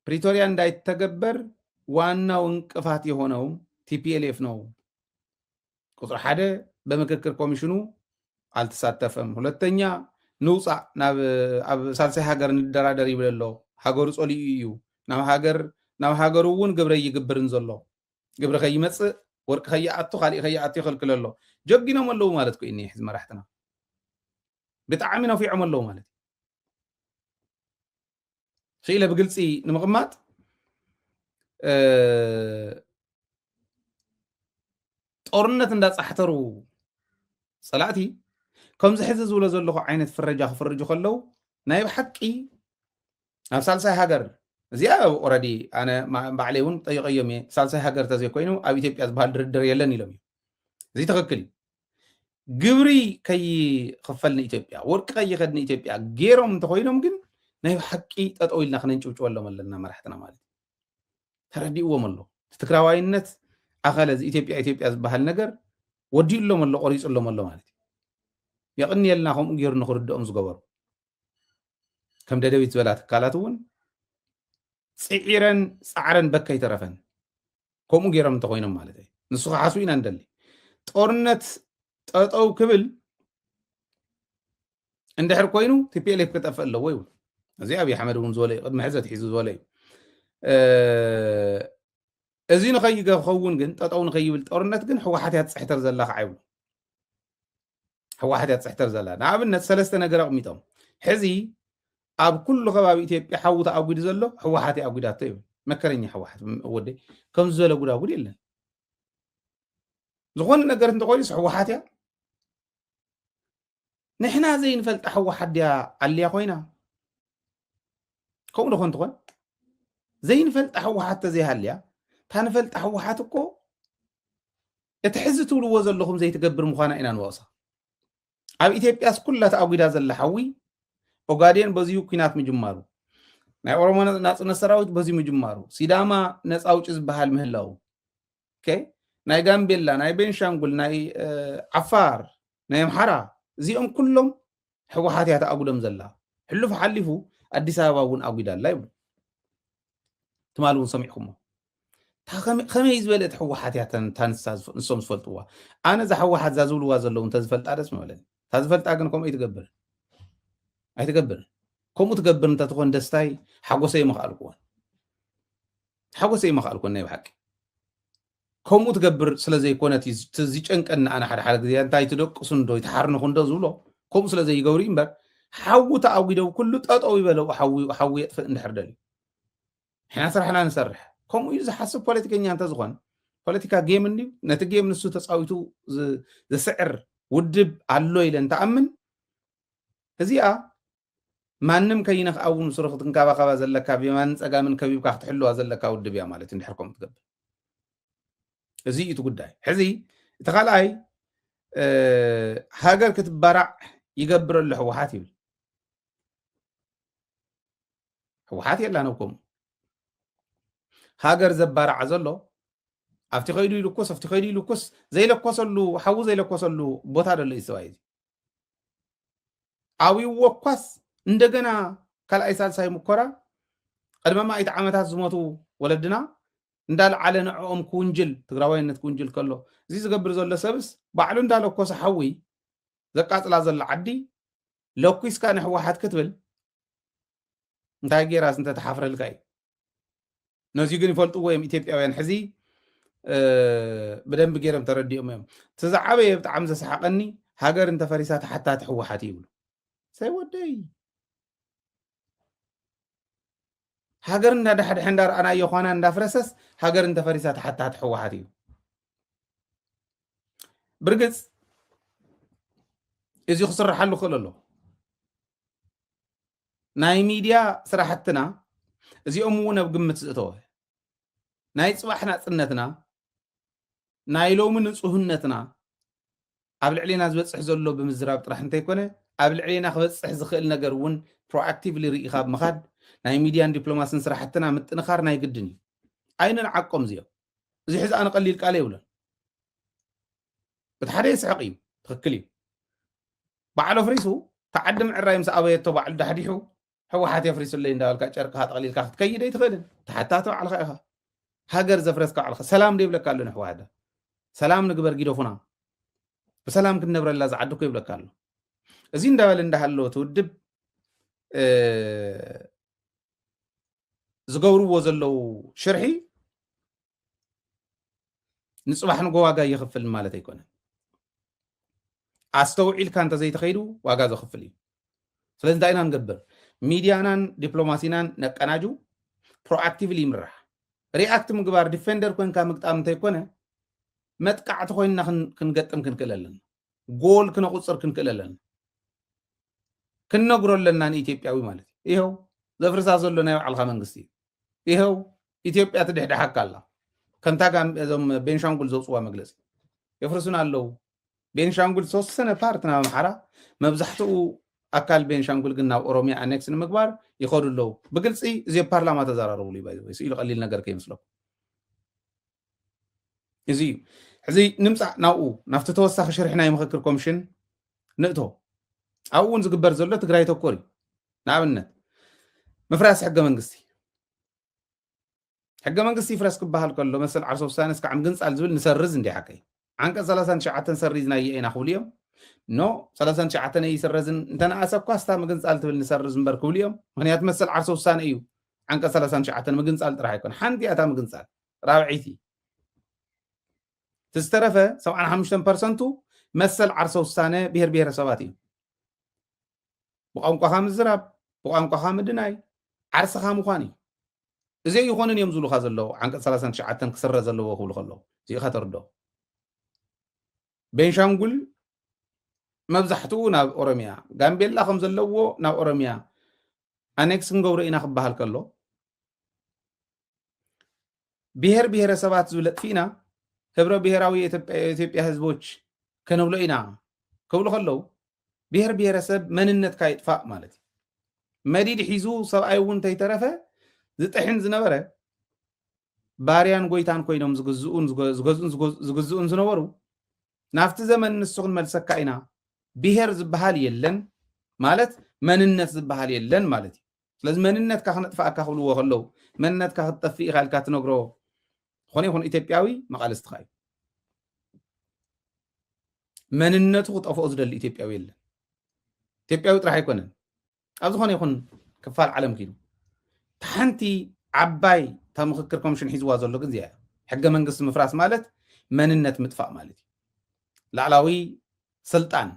ፕሪቶሪያ እንዳይተገበር ዋናው እንቅፋት የሆነው ቲፒኤልኤፍ ነው ቁጥር 1 በምክክር ኮሚሽኑ አልተሳተፈም ሁለተኛ ንውፃእ ናብ ሳልሳይ ሃገር እንደራደር ይብል ኣሎ ሃገሩ ጸሊኡ እዩ ናብ ሃገሩ እውን ግብረ ይግብርን ዘሎ ግብረ ከይመጽእ ወርቂ ከይኣቱ ካልእ ከይኣቱ ይኽልክል ኣሎ ጀጊኖም ኣለዉ ማለት ኮይኑ ሕዚ መራሕትና ብጣዕሚ ነፊዖም ኣለዉ ማለት شيء بقلتي نمغمات ጦርነት እንዳጻሕተሩ ጸላእቲ ከም ዝሕዝዝ ውለ ዘለኹ ዓይነት ፍረጃ ክፍርጁ ከለው ናይ ብሓቂ ኣብ ሳልሳይ ሃገር እዚኣ ኦልሬዲ ኣነ ባዕለይ እውን ጠይቀዮም እየ ሳልሳይ ሃገር ተዘይኮይኑ ኣብ ኢትዮጵያ ዝበሃል ድርድር የለን ኢሎም እዩ እዚ ትኽክል እዩ ግብሪ ከይኽፈል ንኢትዮጵያ ወርቂ ከይኸድ ንኢትዮጵያ ገይሮም እንተኮይኖም ግን ናይ ብሓቂ ጠጠው ኢልና ክነንጭውጭወሎም ኣለና መራሕትና ማለት ተረዲእዎም ኣሎ ትግራዋይነት ኣኸለ ኢትዮጵያ ዝበሃል ነገር ወዲኡሎም ኣሎ ቆሪፁሎም ኣሎ ማለት يقني لنا هم غير نخردهم زغبر كم ددويت زبلات كالات ون صعرن بكاي ترفن كم غيرم تخوينم مالتي نسخ حاسوين اندلي ጦርነት ጠጠው ክብል እንደሕር ኮይኑ ቲፒኤልኤፍ ከተፈለ ወይ እዚ አብይ አሕመድ ውን ዝወለ ቅድሚ ሕዘት ሒዙ ዝወለ እዚ ንኸይኸውን ግን ጠጠው ንኸይብል ጦርነት ግን ሕወሓት እያ ትፅሕተር ዘላ ከዓይብሉ ሕወሓት እያ ትፅሕተር ዘላ ንኣብነት ሰለስተ ነገር ኣቕሚጦም ሕዚ ኣብ ኩሉ ከባቢ ኢትዮጵያ ሓዊ ተኣጒዱ ዘሎ ሕወሓት እያ ኣጒዳቶ ይብል መከረኛ ሕወሓት ወደይ ከም ዝበለ ጉዳጉድ የለን ዝኾነ ነገር እንተቆይስ ሕወሓት እያ ንሕና ዘይንፈልጣ ሕወሓት ድያ ኣልያ ኮይና ከምኡ ዶ ኮንትኾን ዘይንፈልጣ ሕወሓት ተዘይሃልያ ታንፈልጣ ሕወሓት እኮ እቲ ሕዚ ትብልዎ ዘለኹም ዘይትገብር ምዃና ኢና ንወቕሳ ኣብ ኢትዮጵያስ ኩላ ተኣጒዳ ዘላ ሓዊ ኦጋዴን በዚሁ ኩናት ምጅማሩ ናይ ኦሮሞ ናጽነት ሰራዊት በዚሁ ምጅማሩ ሲዳማ ነፃ አውጪ ዝበሃል ምህላው ኦኬ ናይ ጋምቤላ ናይ ቤንሻንጉል ናይ ዓፋር ናይ አምሓራ እዚኦም ኩሎም ሕወሓት እያ ተኣጒዶም ዘላ ሕሉፍ ሓሊፉ ኣዲስ ኣበባ እውን ኣጒዳላ ይብሉ ትማል እውን ሰሚዕኩሞ ከመይ ዝበለት ሕወሓት እያ ንሶም ዝፈልጥዋ ኣነ ዛ ሕወሓት ዛ ዝብልዋ ዘለዉ እንተዝፈልጣ ደስ መበለኒ ታዝፈልጣ ግን ከምኡ ኣይትገብርን ከምኡ ትገብር እንተትኾን ደስታይ ሓጎሰይ መኽኣልኩዎን ናይ ብሓቂ ከምኡ ትገብር ስለዘይኮነት ዝጨንቀና ኣነ ሓደ ግዜ እንታይ ትደቅሱ ዶ ይተሓርንኹ ዶ ዝብሎ ከምኡ ስለዘይገብሩ እምበር ሓዊ ተኣጒደው ኩሉ ጠጠው ይበለው ሓዊ የጥፍእ እንድሕር ደልዩ ሕና ስራሕና ንሰርሕ ከምኡ እዩ ዝሓስብ ፖለቲከኛ እንተዝኾን ፖለቲካ ጌም እንድዩ ነቲ ጌም ንሱ ተፃዊቱ ዝስዕር ውድብ ኣሎ ኢለ እንተኣምን እዚኣ ማንም ከይነኽኣውን ስሩ ክትንከባኸባ ዘለካ ብየማንን ፀጋምን ከቢብካ ክትሕልዋ ዘለካ ውድብ እያ ማለት እንድሕር ከምኡ ትገብር እዚ እቲ ጉዳይ ሕዚ እቲ ካልኣይ ሃገር ክትበራዕ ይገብረሉ ሕወሓት ይብል ሕወሓት የላ ነው ከምኡ ሃገር ዘባራዕ ዘሎ ኣብቲ ኸይዱ ይልኮስ ኣብቲ ኸይዱ ይልኮስ ዘይለኮሰሉ ሓዊ ዘይለኮሰሉ ቦታ ደሎ እዩ ሰብኣይ እዚ ኣብይዎ እኳስ እንደገና ካልኣይ ሳልሳይ ሙኮራ ቅድመ ማእቲ ዓመታት ዝሞቱ ወለድና እንዳልዓለ ንዕኦም ክውንጅል ትግራዋይነት ክውንጅል ከሎ እዚ ዝገብር ዘሎ ሰብስ ባዕሉ እንዳለኮሰ ሓዊ ዘቃፅላ ዘላ ዓዲ ለኩስካ ንሕወሓት ክትብል እንታይ ጌራስ እንተተሓፍረልካ እዩ ነዚ ግን ይፈልጥዎ እዮም ኢትዮጵያውያን ሕዚ بدن بجيرم ترديهم يوم تزعبي بتعم زسحقني هاجر انت فريسات حتى تحوحاتي يقولوا سيودي هاجر انت حد حندار انا يخوانا انت فرسس هاجر انت فريسات حتى تحوحاتي برقص إذا خسر حلو خلله ناي ميديا صراحتنا إذا أمونا بقمة زئتوه ناي صباحنا صنتنا نايلو من صهنتنا ኣብ ልዕሊና ዝበፅሕ ዘሎ ብምዝራብ ጥራሕ እንተይኮነ ኣብ ልዕሊና ክበፅሕ ዝኽእል ነገር እውን ፕሮኣክቲቭሊ ርኢኻ ብምኻድ ናይ ሚድያን ዲፕሎማስን ስራሕትና ምጥንኻር ናይ ግድን እዩ ኣይንን ዓቆም እዚኦም እዚ ሕዚ ኣነ ቀሊል ቃል የብሎን እቲ ሓደ የስሕቕ እዩ ትክክል እዩ በዓል ኣፍሪሱ ተዓዲ ምዕራይ ምስ ኣበየቶ ባዕሉ ዳሕዲሑ ሕወሓት የፍሪሱለይ እንዳበልካ ጨርቅካ ጠቕሊልካ ክትከይድ ኣይትኽእልን ተሓታቶ ባዕልካ ኢኻ ሃገር ዘፍረስካ ባዕልካ ሰላም ደይብለካ ኣሎ ንሕወሓት ሰላም ንግበር ጊዶፉና ብሰላም ክንነብረላ ዝዓድኮ ይብለካ ኣሎ እዚ እንዳበለ እንዳሃለዎ ትውድብ ዝገብርዎ ዘለው ሽርሒ ንፅባሕ ንጎ ዋጋ ይኽፍል ማለት ኣይኮነን ኣስተውዒልካ እንተዘይተኸይዱ ዋጋ ዘኽፍል እዩ ስለዚ እንታይ ኢና ንገብር ሚድያናን ዲፕሎማሲናን ነቀናጁ ፕሮኣክቲቭሊ ይምራሕ ሪኣክት ምግባር ዲፌንደር ኮንካ ምግጣም እንተይኮነ መጥቃዕቲ ኮይንና ክንገጥም ክንክእል ኣለና ጎል ክነቁፅር ክንክእል ኣለና ክነግሮ ኣለና ንኢትዮጵያዊ ማለት እዩ ይኸው ዘፍርሳ ዘሎ ናይ ባዕልካ መንግስቲ እዩ ይኸው ኢትዮጵያ ትድሕድሓካ ኣላ ከምታ እዞም ቤንሻንጉል ዘውፅዋ መግለፂ የፍርሱና ኣለው ቤንሻንጉል ተወሰነ ፓርት ናብ ኣምሓራ መብዛሕትኡ ኣካል ቤንሻንጉል ግን ናብ ኦሮሚያ ኣኔክስ ንምግባር ይኸዱ ኣለው ብግልፂ እዚ ፓርላማ ተዘራረብሉ እዩ ስኢሉ ቀሊል ነገር ከይመስለኩም እዚ ሕዚ ንምፃእ ናብኡ ናብቲ ተወሳኺ ሽርሒ ናይ ምክክር ኮሚሽን ንእቶ ኣብኡ እውን ዝግበር ዘሎ ትግራይ ተኮር እዩ ንኣብነት ምፍራስ ሕገ መንግስቲ ሕገ መንግስቲ ይፍረስ ክበሃል ከሎ መሰል ዓርሶ ውሳነ እስካዕ ምግንፃል ዝብል ንሰርዝ እንዲ ሓቀይ ዓንቀጽ 39 ሰሪዝና ኢና ክብሉ እዮም ኖ 39 ይስረዝን እንተነኣሰ እኳ ስታ ምግንፃል ትብል ንሰርዝ እምበር ክብሉ እዮም ምክንያቱ መሰል ዓርሶ ውሳነ እዩ ዓንቀጽ 39 ምግንፃል ጥራሕ ኣይኮነ ሓንቲ እታ ምግንፃል ራብዒቲ ተስተረፈ 75% መሰል ዓርሶ ውሳነ ብሄር ብሄረሰባት እዩ ብቋንቋኻ ምዝራብ ብቋንቋኻ ምድናይ ዓርስኻ ምኳን እዩ እዚ ይኾንን እዮም ዝብሉካ ዘለዉ ዓንቀጽ 39 ክስረ ዘለዎ ክብሉ ከለዉ እዚኢኻ ተርዶ ቤንሻንጉል መብዛሕትኡ ናብ ኦሮሚያ ጋምቤላ ከም ዘለዎ ናብ ኦሮሚያ ኣኔክስ ክንገብሮ ኢና ክበሃል ከሎ ብሄር ብሄረሰባት ዝብል ኣጥፊእና ህብረ ብሄራዊ ኢትዮጵያ ህዝቦች ከነብሎ ኢና ክብሉ ከለዉ ብሄር ብሄረሰብ መንነትካ ይጥፋእ ማለት እዩ መዲድ ሒዙ ሰብኣይ እውን እንተይተረፈ ዝጥሕን ዝነበረ ባርያን ጎይታን ኮይኖም ዝግዝኡን ዝነበሩ ናፍቲ ዘመን ንሱ ክንመልሰካ ኢና ብሄር ዝበሃል የለን ማለት መንነት ዝበሃል የለን ማለት እዩ ስለዚ መንነትካ ክነጥፋእካ ክብልዎ ከለዉ መንነትካ ክትጠፍእ ኢኻ ኢልካ ትነግሮ ኮነ ይኹን ኢትዮጵያዊ መቃለስትካ እዩ መንነቱ ክጠፍኦ ዝደሊ ኢትዮጵያዊ የለን ኢትዮጵያዊ ጥራሕ ኣይኮነን ኣብ ዝኾነ ይኹን ክፋል ዓለም ኪዱ ሓንቲ ዓባይ እታ ምክክር ኮሚሽን ሒዝዋ ዘሎ ግን እዚኣ ሕገ መንግስቲ ምፍራስ ማለት መንነት ምጥፋእ ማለት እዩ ላዕላዊ ስልጣን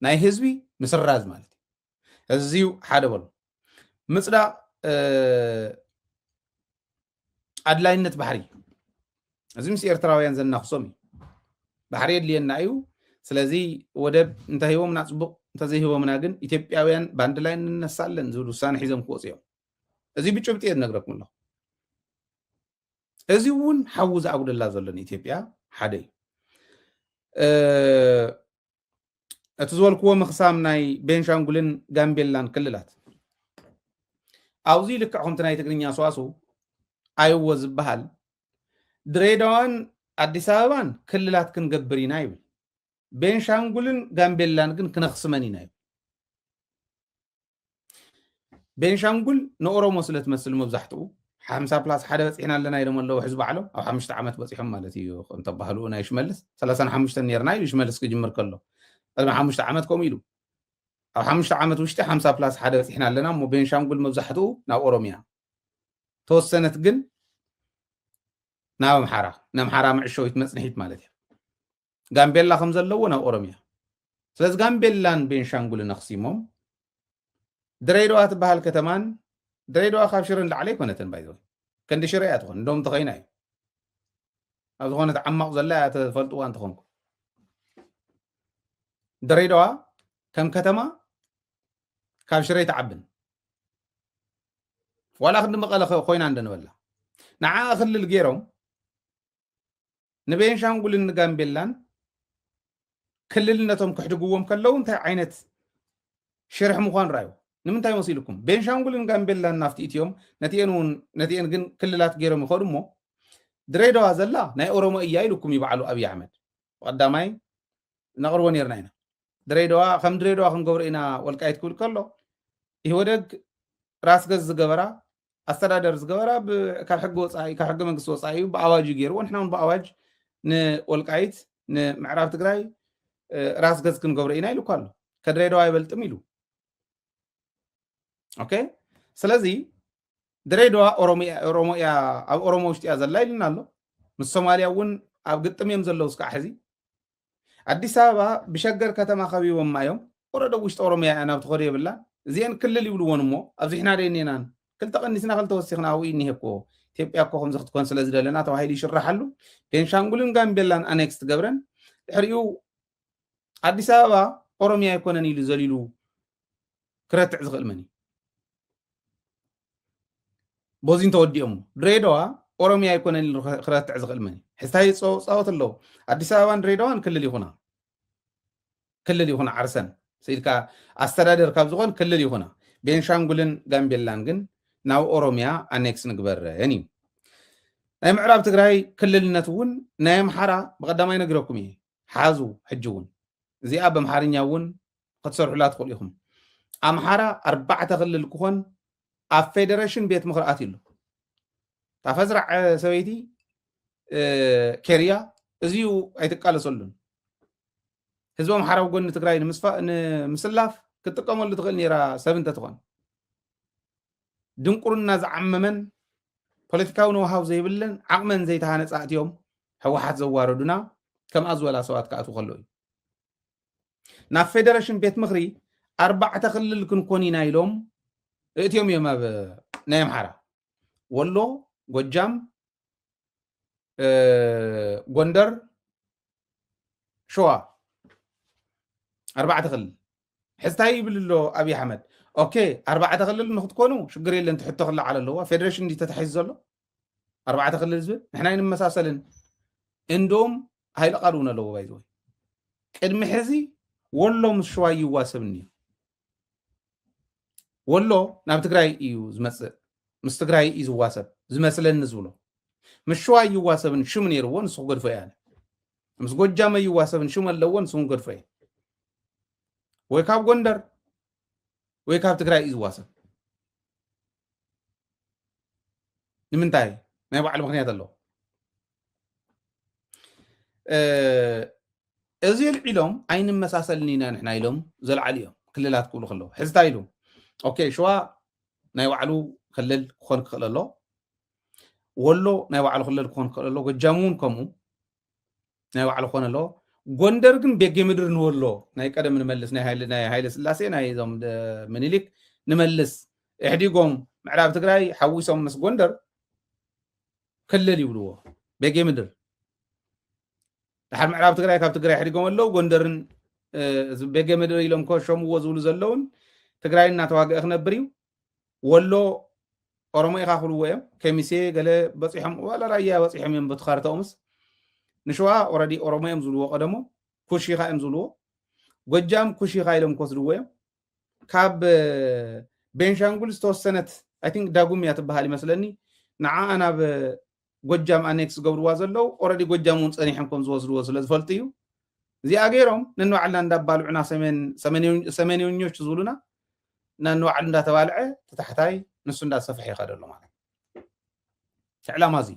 ናይ ህዝቢ ምስራዝ ማለት እዩ እዚዩ ሓደ በሉ ምፅዳቅ ኣድላይነት ባሕሪ እዚ ምስ ኤርትራውያን ዘናክሶም እዩ ባሕሪ የድልየና እዩ ስለዚ ወደብ እንተሂቦምና ፅቡቅ እንተዘይሂቦምና ግን ኢትዮጵያውያን ባንድ ላይ እንነሳለን ዝብል ውሳነ ሒዞም ክወፅ እዮም እዚ ብጭብጢ እየ ዝነግረኩም ኣለኹ እዚ እውን ሓዊ ዝኣጉደላ ዘሎ ንኢትዮጵያ ሓደ እዩ እቲ ዝበልክዎ ምክሳም ናይ ቤንሻንጉልን ጋምቤላን ክልላት ኣብዚ ልክዕ ከምቲ ናይ ትግርኛ ሰዋስው ኣይዎ ዝበሃል ድሬዳዋን ኣዲስ ኣበባን ክልላት ክንገብር ኢና ይብል ቤንሻንጉልን ጋምቤላን ግን ክነኽስመን ኢና ይብል ቤንሻንጉል ንኦሮሞ ስለ ትመስል መብዛሕትኡ 50+ ሓደ በፂሕና ኣለና ኢሎም ኣለዉ ሕዝቢ ባዕሎም ኣብ 5 ዓመት በፂሖም ማለት እዩ እንተባህሉ ናይ ሽመልስ 35 ነርና ኢሉ ሽመልስ ክጅምር ከሎ ቅድሚ 5 ዓመት ከምኡ ኢሉ ኣብ 5 ዓመት ውሽጢ 50+ ሓደ በፂሕና ኣለና እሞ ቤንሻንጉል መብዛሕትኡ ናብ ኦሮሚያ ተወሰነት ግን ናብ ኣምሓራ ምዕሾዊት መፅንሒት ማለት እዩ ጋምቤላ ከም ዘለዎ ናብ ኦሮሚያ ስለዚ ጋምቤላን ቤንሻንጉልን ኣኽሲሞም ድሬዳዋ ትበሃል ከተማን ድሬዳዋ ካብ ሽረ ንላዕለ ኣይኮነትን ባይዘው ክንዲ ሽረ እያ ትኾን እንደውም ተኸይና እዩ ኣብ ዝኾነት ዓማቕ ዘላ እያ ተፈልጥዋ እንትኾንኩ ድሬዳዋ ከም ከተማ ካብ ሽረ ይተዓብን ዋላ ክንዲ መቐለ ኮይና እንደነበላ ንዓ ክልል ገይሮም ንቤንሻንጉልን ንጋምቤላን ክልልነቶም ክሕድግዎም ከለው እንታይ ዓይነት ሽርሕ ምኳን ራዩ ንምንታይ መሲልኩም ቤንሻንጉልን ጋምቤላን ናፍቲ ኢትዮም ነቲአን ግን ክልላት ገይሮም ይኸዱ እሞ ድሬዳዋ ዘላ ናይ ኦሮሞ እያ ኢልኩም ይበዓሉ ኣብይ ኣሕመድ ቀዳማይ ነቕርቦ ነርና ኢና ድሬዳዋ ከም ድሬዳዋ ክንገብሮ ኢና ወልቃይት ክብል ከሎ ይወደግ ራስ ገዝ ዝገበራ ኣስተዳደር ዝገበራ ካብ ሕጊ ወፃኢ ካብ ሕጊ መንግስቲ ወፃኢ ብኣዋጅ ገይርዎ ንሕና እውን ብኣዋጅ ንወልቃይት ንምዕራብ ትግራይ ራስ ገዝ ክንገብሮ ኢና ኢሉ ኣሎ ከድሬዳዋ ይበልጥም ኢሉ ኦኬ ስለዚ ድሬዳዋ ኦሮሞያ ኣብ ኦሮሞ ውሽጢ እያ ዘላ ኢልና ኣሎ ምስ ሶማልያ እውን ኣብ ግጥም እዮም ዘለው እስካዕ ሕዚ ኣዲስ ኣበባ ብሸገር ከተማ ከቢቦም ማዮም ወረዶ ውሽጢ ኦሮሚያ እያ ናብ ትኸዶ የብላ እዚአን ክልል ይብልዎን እሞ ኣብዚ ሕና ደየኒናን ክልተ ቀኒስና ክልተ ወሲኽና ኣብኡ እኒሄ እኮ ኢትዮጵያ እኮ ከምዚ ክትኮን ስለ ዝደለና ተባሂሉ ይሽራሓሉ ቤንሻንጉልን ጋምቤላን ኣኔክስ ትገብረን ድሕሪኡ ኣዲስ ኣበባ ኦሮሚያ ኣይኮነን ኢሉ ዘሊሉ ክረትዕ ዝኽእል መን ቦዚን ተወዲኦም ድሬዳዋ ኦሮሚያ ኣይኮነን ኢሉ ክረትዕ ዝኽእል መን ሕዝታይ ፃወት ኣለዉ ኣዲስ ኣበባን ድሬዳዋን ክልል ይኹና ዓርሰን ስኢልካ ኣስተዳደር ካብ ዝኾን ክልል ይኹና ቤንሻንጉልን ጋምቤላን ግን ናብ ኦሮሚያ ኣኔክስ ንግበረን እዩ ናይ ምዕራብ ትግራይ ክልልነት እውን ናይ ኣምሓራ ብቐዳማይ ነግረኩም እየ ሓዙ ሕጂ እውን እዚኣ በምሓርኛ እውን ክትሰርሑላ ትኽእሉ ኢኹም ኣምሓራ 4 ክልል ክኾን ኣብ ፌደሬሽን ቤት ምክሪ ኣትዩ ታፈዝራዕ ሰበይቲ ኬርያ እዚኡ ኣይትቃለሰሉን ህዝቦም ኣምሓራ ጎኒ ትግራይ ንምስላፍ ክትጥቀመሉ ትኽእል ነራ ሰብ እንተትኾን ድንቁርና ዝዓመመን ፖለቲካዊ ንውሃብ ዘይብለን ዓቕመን ዘይተሃነፃ እትዮም ሕወሓት ዘዋረዱና ከምኣ ዝበላ ሰባት ክኣትዉ ከለዉ እዩ ናብ ፌደሬሽን ቤት ምክሪ 4 ክልል ክንኮን ኢና ኢሎም እትዮም እዮም ኣብ ናይ ኣምሓራ ወሎ ጎጃም ጎንደር ሸዋ 4 ክልል ሕዝታይ ይብል ኣሎ ኣብይ ኣሕመድ ኦኬ 4 ክልል ንክትኮኑ ሽግር የለን ትሕቶ ክለዓል ኣለዎ ፌደሬሽን እንዲ ተታሒዙ ዘሎ 4 ክልል ዝብል ንሕና ንመሳሰልን እንዶም ሃይለ ቃል እውን ኣለዎ ባይዘ ቅድሚ ሕዚ ወሎ ምስ ሸዋ ይዋሰብ እኒዩ ወሎ ናብ ትግራይ እዩ ዝመፅእ ምስ ትግራይ እዩ ዝዋሰብ ዝመስለኒ ዝብሎ ምስ ሸዋ ይዋሰብን ሽም ነይርዎ ንሱ ክገድፎ እያ ምስ ጎጃመ ይዋሰብን ሽም ኣለዎ ንሱ ክገድፎ እየ ወይ ካብ ጎንደር ወይ ካብ ትግራይ እዩ ዝዋሰብ ንምንታይ ናይ ባዕሉ ምክንያት ኣለዎ እዚ ልዒሎም ኣይንመሳሰልን ኢና ንሕና ኢሎም ዘለዓሉ እዮም ክልላት ክብሉ ከለዉ ሕዝታ ኢሉ ኦኬ ሸዋ ናይ ባዕሉ ክልል ክኾን ክኽእል ኣሎ ወሎ ናይ ባዕሉ ክልል ክኾን ክኽእል ኣሎ ጎጃም እውን ከምኡ ናይ ባዕሉ ክኾን ኣሎ ጎንደር ግን ቤጌ ምድር ንወሎ ናይ ቀደም ንመልስ ናይ ሃይለ ስላሴ ናይ ዞም ምኒልክ ንመልስ እሕዲጎም ምዕራብ ትግራይ ሓዊሶም ምስ ጎንደር ክልል ይብልዎ ቤጌ ምድር ድሓር ምዕራብ ትግራይ ካብ ትግራይ ሕዲጎም ኣለዉ ጎንደርን ቤጌ ምድር ኢሎም ከሸምዎ ዝብሉ ዘለውን ትግራይ እናተዋግአ ክነብር እዩ ወሎ ኦሮሞ ኢኻ ክብልዎ እዮም ከሚሴ ገለ በፂሖም ዋላ ራያ በፂሖም እዮም በትኻርተኦምስ ንሸዋ ኦረዲ ኦሮሞ እዮም ዝብልዎ ቀደሞ ኩሽ ኢኻ እዮም ዝብልዎ ጎጃም ኩሽ ኢኻ ኢሎም ክወስድዎ እዮም ካብ ቤንሻንጉል ዝተወሰነት ኣይ ቲንክ ዳጉም እያ ትበሃል ይመስለኒ ንዓኣ ናብ ጎጃም ኣኔክስ ገብርዋ ዘለው ኦረዲ ጎጃም እውን ፀኒሖም ከም ዝወስድዎ ስለ ዝፈልጡ እዩ እዚኣ ገይሮም ነንባዕልና እንዳባልዑና ሰሜንዮኞች ዝብሉና ነንባዕሉ እንዳተባልዐ ተታሕታይ ንሱ እንዳሰፍሐ ይኸደ ኣሎ ማለት ዕላማ እዚ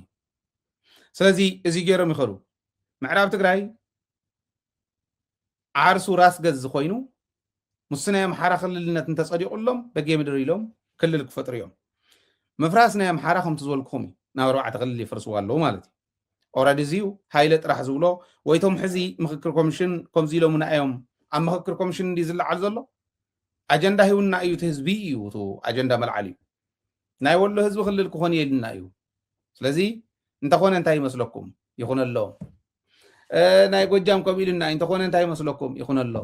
ስለዚ እዚ ገይሮም ይኸዱ ምዕራብ ትግራይ ዓርሱ ራስ ገዝ ኮይኑ ምስ ናይ ኣምሓራ ክልልነት እንተፀዲቑሎም በጌ ምድሪ ኢሎም ክልል ክፈጥሩ እዮም ምፍራስ ናይ ኣምሓራ ከምቲ ዝበልክኹም እዩ ናብ 4 ክልል ይፈርስዎ ኣለዉ ማለት እዩ ኦረዲ እዚኡ ሃይለ ጥራሕ ዝብሎ ወይቶም ሕዚ ምክክር ኮሚሽን ከምዚ ኢሎምና እዮም ኣብ ምክክር ኮሚሽን እንዲ ዝለዓል ዘሎ ኣጀንዳ ሂውና እዩ እቲ ህዝቢ እዩ እቲ ኣጀንዳ መልዓል እዩ ናይ ወሎ ህዝቢ ክልል ክኾን የድልና እዩ ስለዚ እንተኾነ እንታይ ይመስለኩም ይኹን ኣሎ ናይ ጎጃም ከምኡ ኢሉና እንተኾነ እንታይ ይመስለኩም ይኹን ኣሎ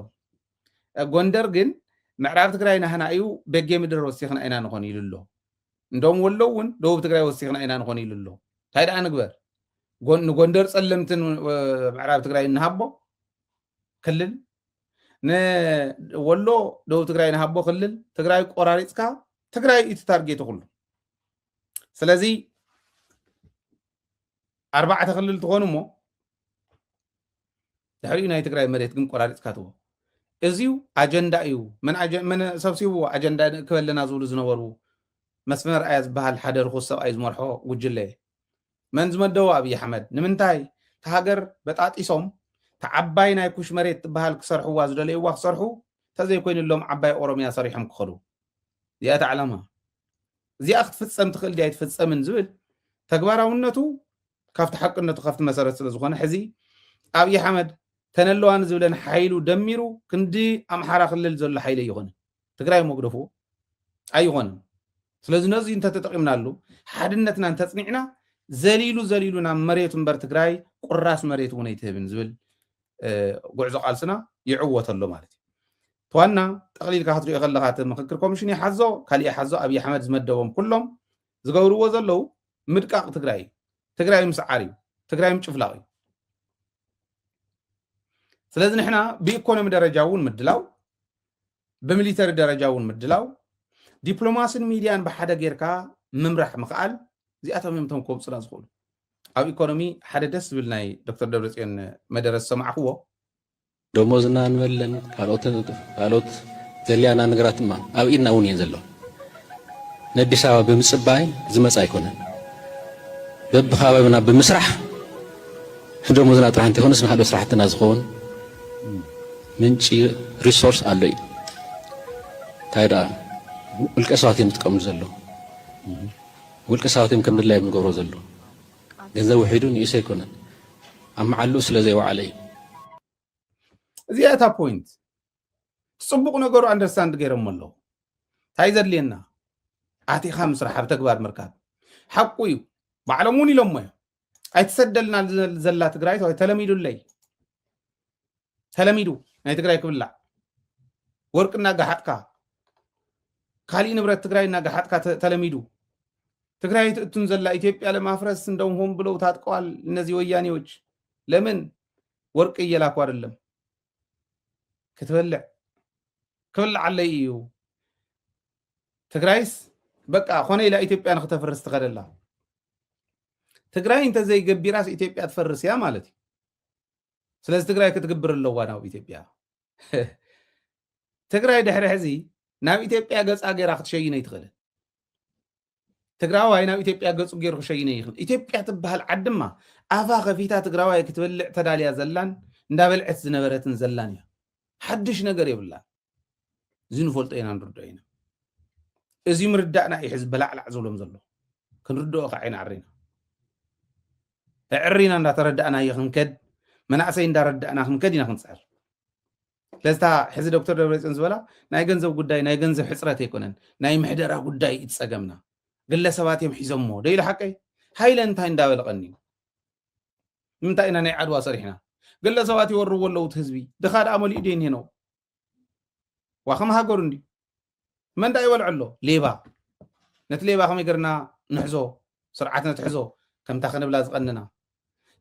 ጎንደር ግን ምዕራብ ትግራይ ናህና እዩ በጌ ምድር ወሲኽና ኢና ንኾን ኢሉ ኣሎ እንደውም ወሎ እውን ደቡብ ትግራይ ወሲኽና ኢና ንኾን ኢሉ ኣሎ እንታይ ደኣ ንግበር ንጎንደር ፀለምትን ምዕራብ ትግራይ እንሃቦ ክልል ወሎ ደቡብ ትግራይ ንሃቦ ክልል ትግራይ ቆራሪፅካ ትግራይ እቲ ታርጌቱ ኩሉ ስለዚ 4 ክልል ትኾኑ እሞ ድሕሪኡ ናይ ትግራይ መሬት ግን ቆራሪፅካ ትቦ እዚዩ ኣጀንዳ እዩ መን ሰብሲቡ ኣጀንዳ ክበለና ዝብሉ ዝነበሩ መስመር ኣያ ዝበሃል ሓደ ርኩስ ሰብኣይ ዝመርሖ ጉጅለ መን ዝመደቡ ኣብይ ኣሕመድ ንምንታይ ተሃገር በጣጢሶም ተዓባይ ናይ ኩሽ መሬት ትበሃል ክሰርሕዋ ዝደለይዋ ክሰርሑ ተዘይኮይኑሎም ዓባይ ኦሮምያ ሰሪሖም ክኸዱ እዚኣታ ዓላማ እዚኣ ክትፍፀም ትኽእል ዲያ ይትፍፀምን ዝብል ተግባራውነቱ ካብቲ ሓቅነቱ ካብቲ መሰረት ስለ ዝኾነ ሕዚ ኣብይ ኣሕመድ ተነለዋን ዝብለን ሓይሉ ደሚሩ ክንዲ ኣምሓራ ክልል ዘሎ ሓይለ ይኾነ ትግራይ መግደፉ ኣይኾነን ስለዚ ነዚ እንተተጠቂምናሉ ሓድነትና እንተፅኒዕና ዘሊሉ ናብ መሬት እምበር ትግራይ ቁራስ መሬት እውን ኣይትህብን ዝብል ጉዕዞ ቃልስና ይዕወተሎ ማለት እዩ ተዋና ጠቕሊልካ ክትሪኦ ከለካ እቲ ምክክር ኮሚሽን ይሓዞ ካሊእ ይሓዞ ኣብይ ኣሕመድ ዝመደቦም ኩሎም ዝገብርዎ ዘለው ምድቃቕ ትግራይ ምስዓር እዩ ትግራይ ምጭፍላቕ እዩ ስለዚ ንሕና ብኢኮኖሚ ደረጃ እውን ምድላው ብሚሊተሪ ደረጃ እውን ምድላው ዲፕሎማሲን ሚድያን ብሓደ ጌርካ ምምራሕ ምኽኣል እዚኣቶም እዮም ከብፅና ዝኽእሉ ኣብ ኢኮኖሚ ሓደ ደስ ዝብል ናይ ዶክተር ደብረፅዮን መደረ ዝሰማዕኽዎ ደሞዝና ንበለን ካልኦት ዘልያና ነገራት ድማ ኣብ ኢድና እውን እየን ዘሎ ንኣዲስ ኣበባ ብምፅባይ ዝመፅ ኣይኮነን በብኸባቢና ብምስራሕ ደሞዝና ጥራሕ እንተይኮነስ ንካልኦት ስራሕትና ዝኸውን ምንጪ ሪሶርስ ኣሎ እዩ እንታይ ደኣ ውልቀ ሰባት እዮም ዝጥቀምሉ ዘሎ ውልቀ ሰባት እዮም ከም ድላይ ንገብሮ ዘሎ ገንዘብ ውሒዱ ንእሱ ኣይኮነን ኣብ መዓልኡ ስለ ዘይወዓለ እዩ እዚኣታ ፖይንት ፅቡቕ ነገሩ ኣንደርስታንድ ገይሮም ኣለዉ እንታይ ዘድልየና ኣቲኻ ምስራሕ ኣብ ተግባር ምርካብ ሓቁ እዩ ባዕሎም እውን ኢሎሞ እዮም ኣይትሰደልና ዘላ ትግራይ ተለሚዱለይ ተለሚዱ ናይ ትግራይ ክብላዕ ወርቂ እናጋሓጥካ ካሊእ ንብረት ትግራይ እናጋሓጥካ ተለሚዱ ትግራይ ትእቱን ዘላ ኢትዮጵያ ለማፍረስ እንደውም ሆን ብለው ታጥቀዋል እነዚህ ወያኔዎች ለምን ወርቂ እየላኩ አይደለም ክብላዕ ኣለይ እዩ ትግራይስ በቃ ኾነ ኢላ ኢትዮጵያ ንክተፈርስ ትኸደላ ትግራይ እንተዘይገቢራስ ኢትዮጵያ ትፈርስ እያ ማለት እዩ ስለዚ ትግራይ ክትግብር ኣለዋ ናብ ኢትዮጵያ ትግራይ ድሕሪ ሕዚ ናብ ኢትዮጵያ ገፃ ገይራ ክትሸይነ ይትኽእል ትግራዋይ ናብ ኢትዮጵያ ገፁ ገይሩ ክሸይነ ይኽእል ኢትዮጵያ ትበሃል ዓዲ ድማ ኣፋ ከፊታ ትግራዋይ ክትበልዕ ተዳልያ ዘላን እንዳበልዐት ዝነበረትን ዘላን እያ ሓድሽ ነገር የብላን እዚ ንፈልጦ ኢና ንርድኦ ኢና እዚ ምርዳእና እዩ ሕዚ በላዕላዕ ዝብሎም ዘሎ ክንርድኦ ከዓ ኢና ዕሪና እንዳተረዳእና እየ ክንከድ መናእሰይ እንዳረዳእና ክንከድ ኢና ክንፅዕር ለዝታ ሕዚ ዶክተር ደብረፅዮን ዝበላ ናይ ገንዘብ ጉዳይ ናይ ገንዘብ ሕፅረት ኣይኮነን ናይ ምሕደራ ጉዳይ ይፀገምና ግለሰባት እዮም ሒዞሞ ደኢሉ ሓቀይ ሃይለ እንታይ እንዳበለቐኒ ንምንታይ ኢና ናይ ዓድዋ ሰሪሕና ግለሰባት ይወርዎ ኣለዉ እቲ ህዝቢ ድኻ ደኣ መሊኡ ደይን ሄኖ ዋ ከም ሃገሩ እንዲ መንዳ ይበልዖ ኣሎ ሌባ ነቲ ሌባ ከመይ ገርና ንሕዞ ስርዓት ነትሕዞ ከምታ ክንብላ ዝቐንና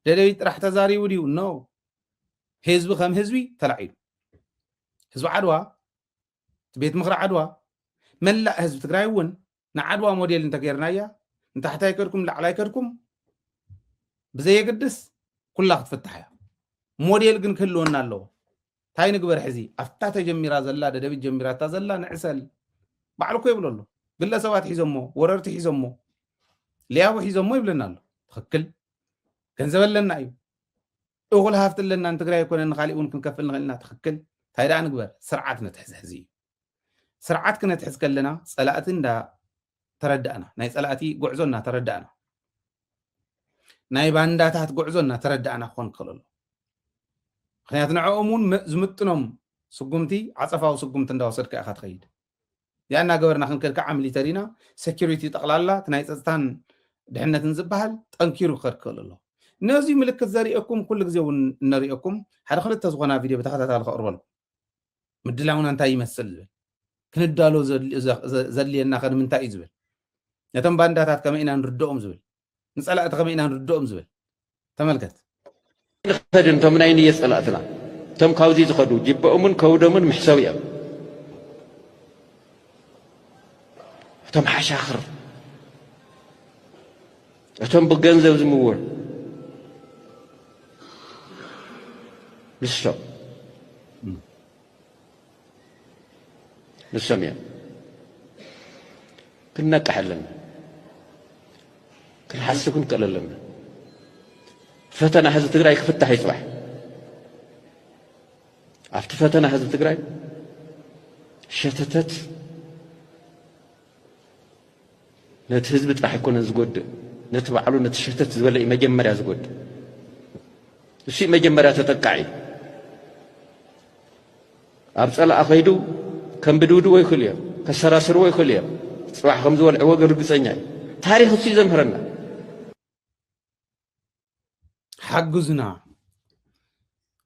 ደደቢት ጥራሕ ተዛሪቡ ድዩ ኖ ህዝቢ ከም ህዝቢ ተላዒሉ ህዝቢ ዓድዋ ቤት ምክሪ ዓድዋ መላእ ህዝቢ ትግራይ እውን ንዓድዋ ሞዴል እንተገይርናያ እንታሕታይ ከድኩም ላዕላይ ከድኩም ብዘየግድስ ኩላ ክትፍታሕ እያ ሞዴል ግን ክህልወና ኣለዎ እንታይ ንግበር ሕዚ ኣፍታ ተጀሚራ ዘላ ደደቢት ጀሚራታ ዘላ ንዕሰል ባዕሉ ኮ ይብሎ ኣሎ ግለሰባት ሒዞሞ ወረርቲ ሒዞሞ ሊያቡ ሒዞሞ ይብለና ኣሎ ትኽክል ገንዘብ ኣለና እዩ እኹል ሃፍቲ ኣለና ንትግራይ ኣይኮነን ካሊእ እውን ክንከፍል ንኽእል ኢና ትኽክል እንታይ ደኣ ንግበር ስርዓት ነትሕዝ ሕዚ እዩ ስርዓት ክነትሕዝ ከለና ፀላእቲ እንዳተረዳእና ናይ ፀላእቲ ጉዕዞ እናተረዳእና ናይ ባንዳታት ጉዕዞ እናተረዳእና ክኾን ክኽእል ኣሎ ምክንያቱ ንዕኦም እውን ዝምጥኖም ስጉምቲ ዓፀፋዊ ስጉምቲ እንዳወሰድካ ኢኻ ትኸይድ ያ እናገበርና ክንከድ ከዓ ሚሊተሪና ሴኪሪቲ ጠቕላላ እቲ ናይ ፀጥታን ድሕነትን ዝበሃል ጠንኪሩ ክኸድ ክኽእል ኣሎ ነዚ ምልክት ዘሪአኩም ኩሉ ግዜ እውን ነሪአኩም ሓደ ክልተ ዝኾና ቪድዮ ብተኸታታሊ ከቕርበልኩም ምድላውና እንታይ ይመስል ዝብል ክንዳሎ ዘድልየና ምንታይ እዩ ዝብል ነቶም ባንዳታት ከመይ ኢና ንርድኦም ዝብል ንፀላእቲ ከመይ ኢና ንርድኦም ዝብል ተመልከት ንኸድን ቶም ናይ ንየ ፀላእትና تم كاوزي زخدو جيبؤمن كودمن محسوية تم حشاخر تم بجنزة وزمور لسه لسه كنا كحلنا كل حسكن كللنا فتنا هذا تقرأي كفتح يصبح عرفت فتنا هذا تقرأي شتتت نتهزبت راح يكون زقود نتبعلو نتشتت ولا مجمرة زقود الشيء مجمرة تتقعي أبصل أخيدو كم بدودو ويخليه كسراسر ويخليه صباح خمس والعوق رقصني تاريخ الشيء زمهرنا حجزنا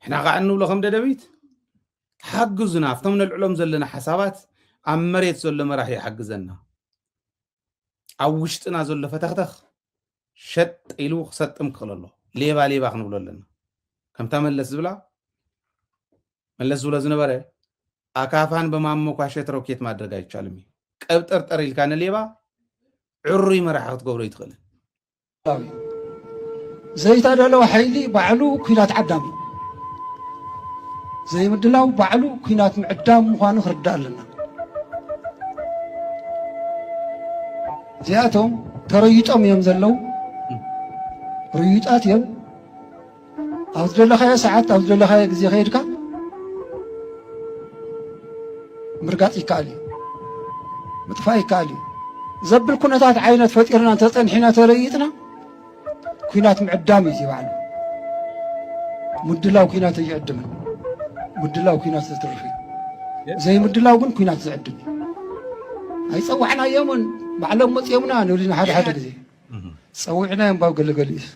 احنا قاعد نقول لكم دبيت حجزنا فتمن العلوم زلنا حسابات عمريت زل ما راح يحجزنا عوشتنا زل فتختخ شت إلو ستم كله ليه خنقول لنا كم تعمل لزبلا ملز ولا زنبره أكافان بمامو كاشة روكيت ما درجة يتشالمي كأبتر تريل كان ليبا عري ما راح تقول يدخل زي تدلو حيلي بعلو كينات عدامي زي مدلاو بعلو كينات معدام مخانو خردال لنا زياتهم تريطم يمزلو ريطات يم أوزل لخيا ساعات أوزل لخيا جزي خيرك مرقات يكالي مطفاي كالي زبل كنتات عينات فتيرنا تطنحنا تريطنا كينات معدامي تبعنا مدلاو كينات يعدمن مدلاو كينات تترفي زي مدلاو كن كينات زعدمي هاي صوعنا يومن معلم مصيمنا نولينا حدا غزي صوعنا يوم باو قلقليس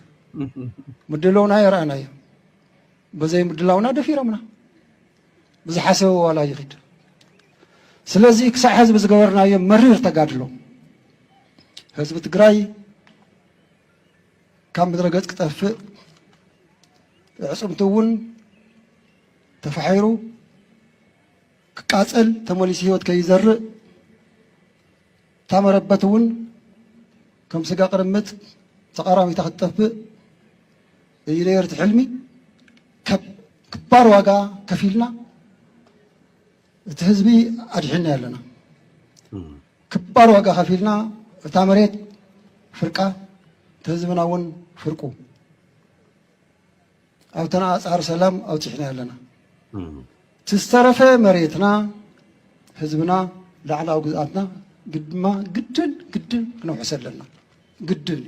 مدلونا يرانا يوم بزي مدلاونا دفيرمنا بزي حسب ولا يغيد سلازي كسع حزب زغورنا يوم مرير تقادلو حزب تقراي كم بدرجات كتفق عصمتون تفحيرو كقاصل تموليس هيوت كيزرق تمربتون كم سقا قرمت تقرامي تخطف يليرت حلمي كبار واقع كفيلنا تهزبي أدحنا لنا كبار واقع كفيلنا تامريت فرقة تهزبنا ون فرقو أو تنا أسعار سلام أو تحنا لنا تسترف مريتنا هزبنا لعلى أوقاتنا قد ما قدن كنو حسن لنا قدن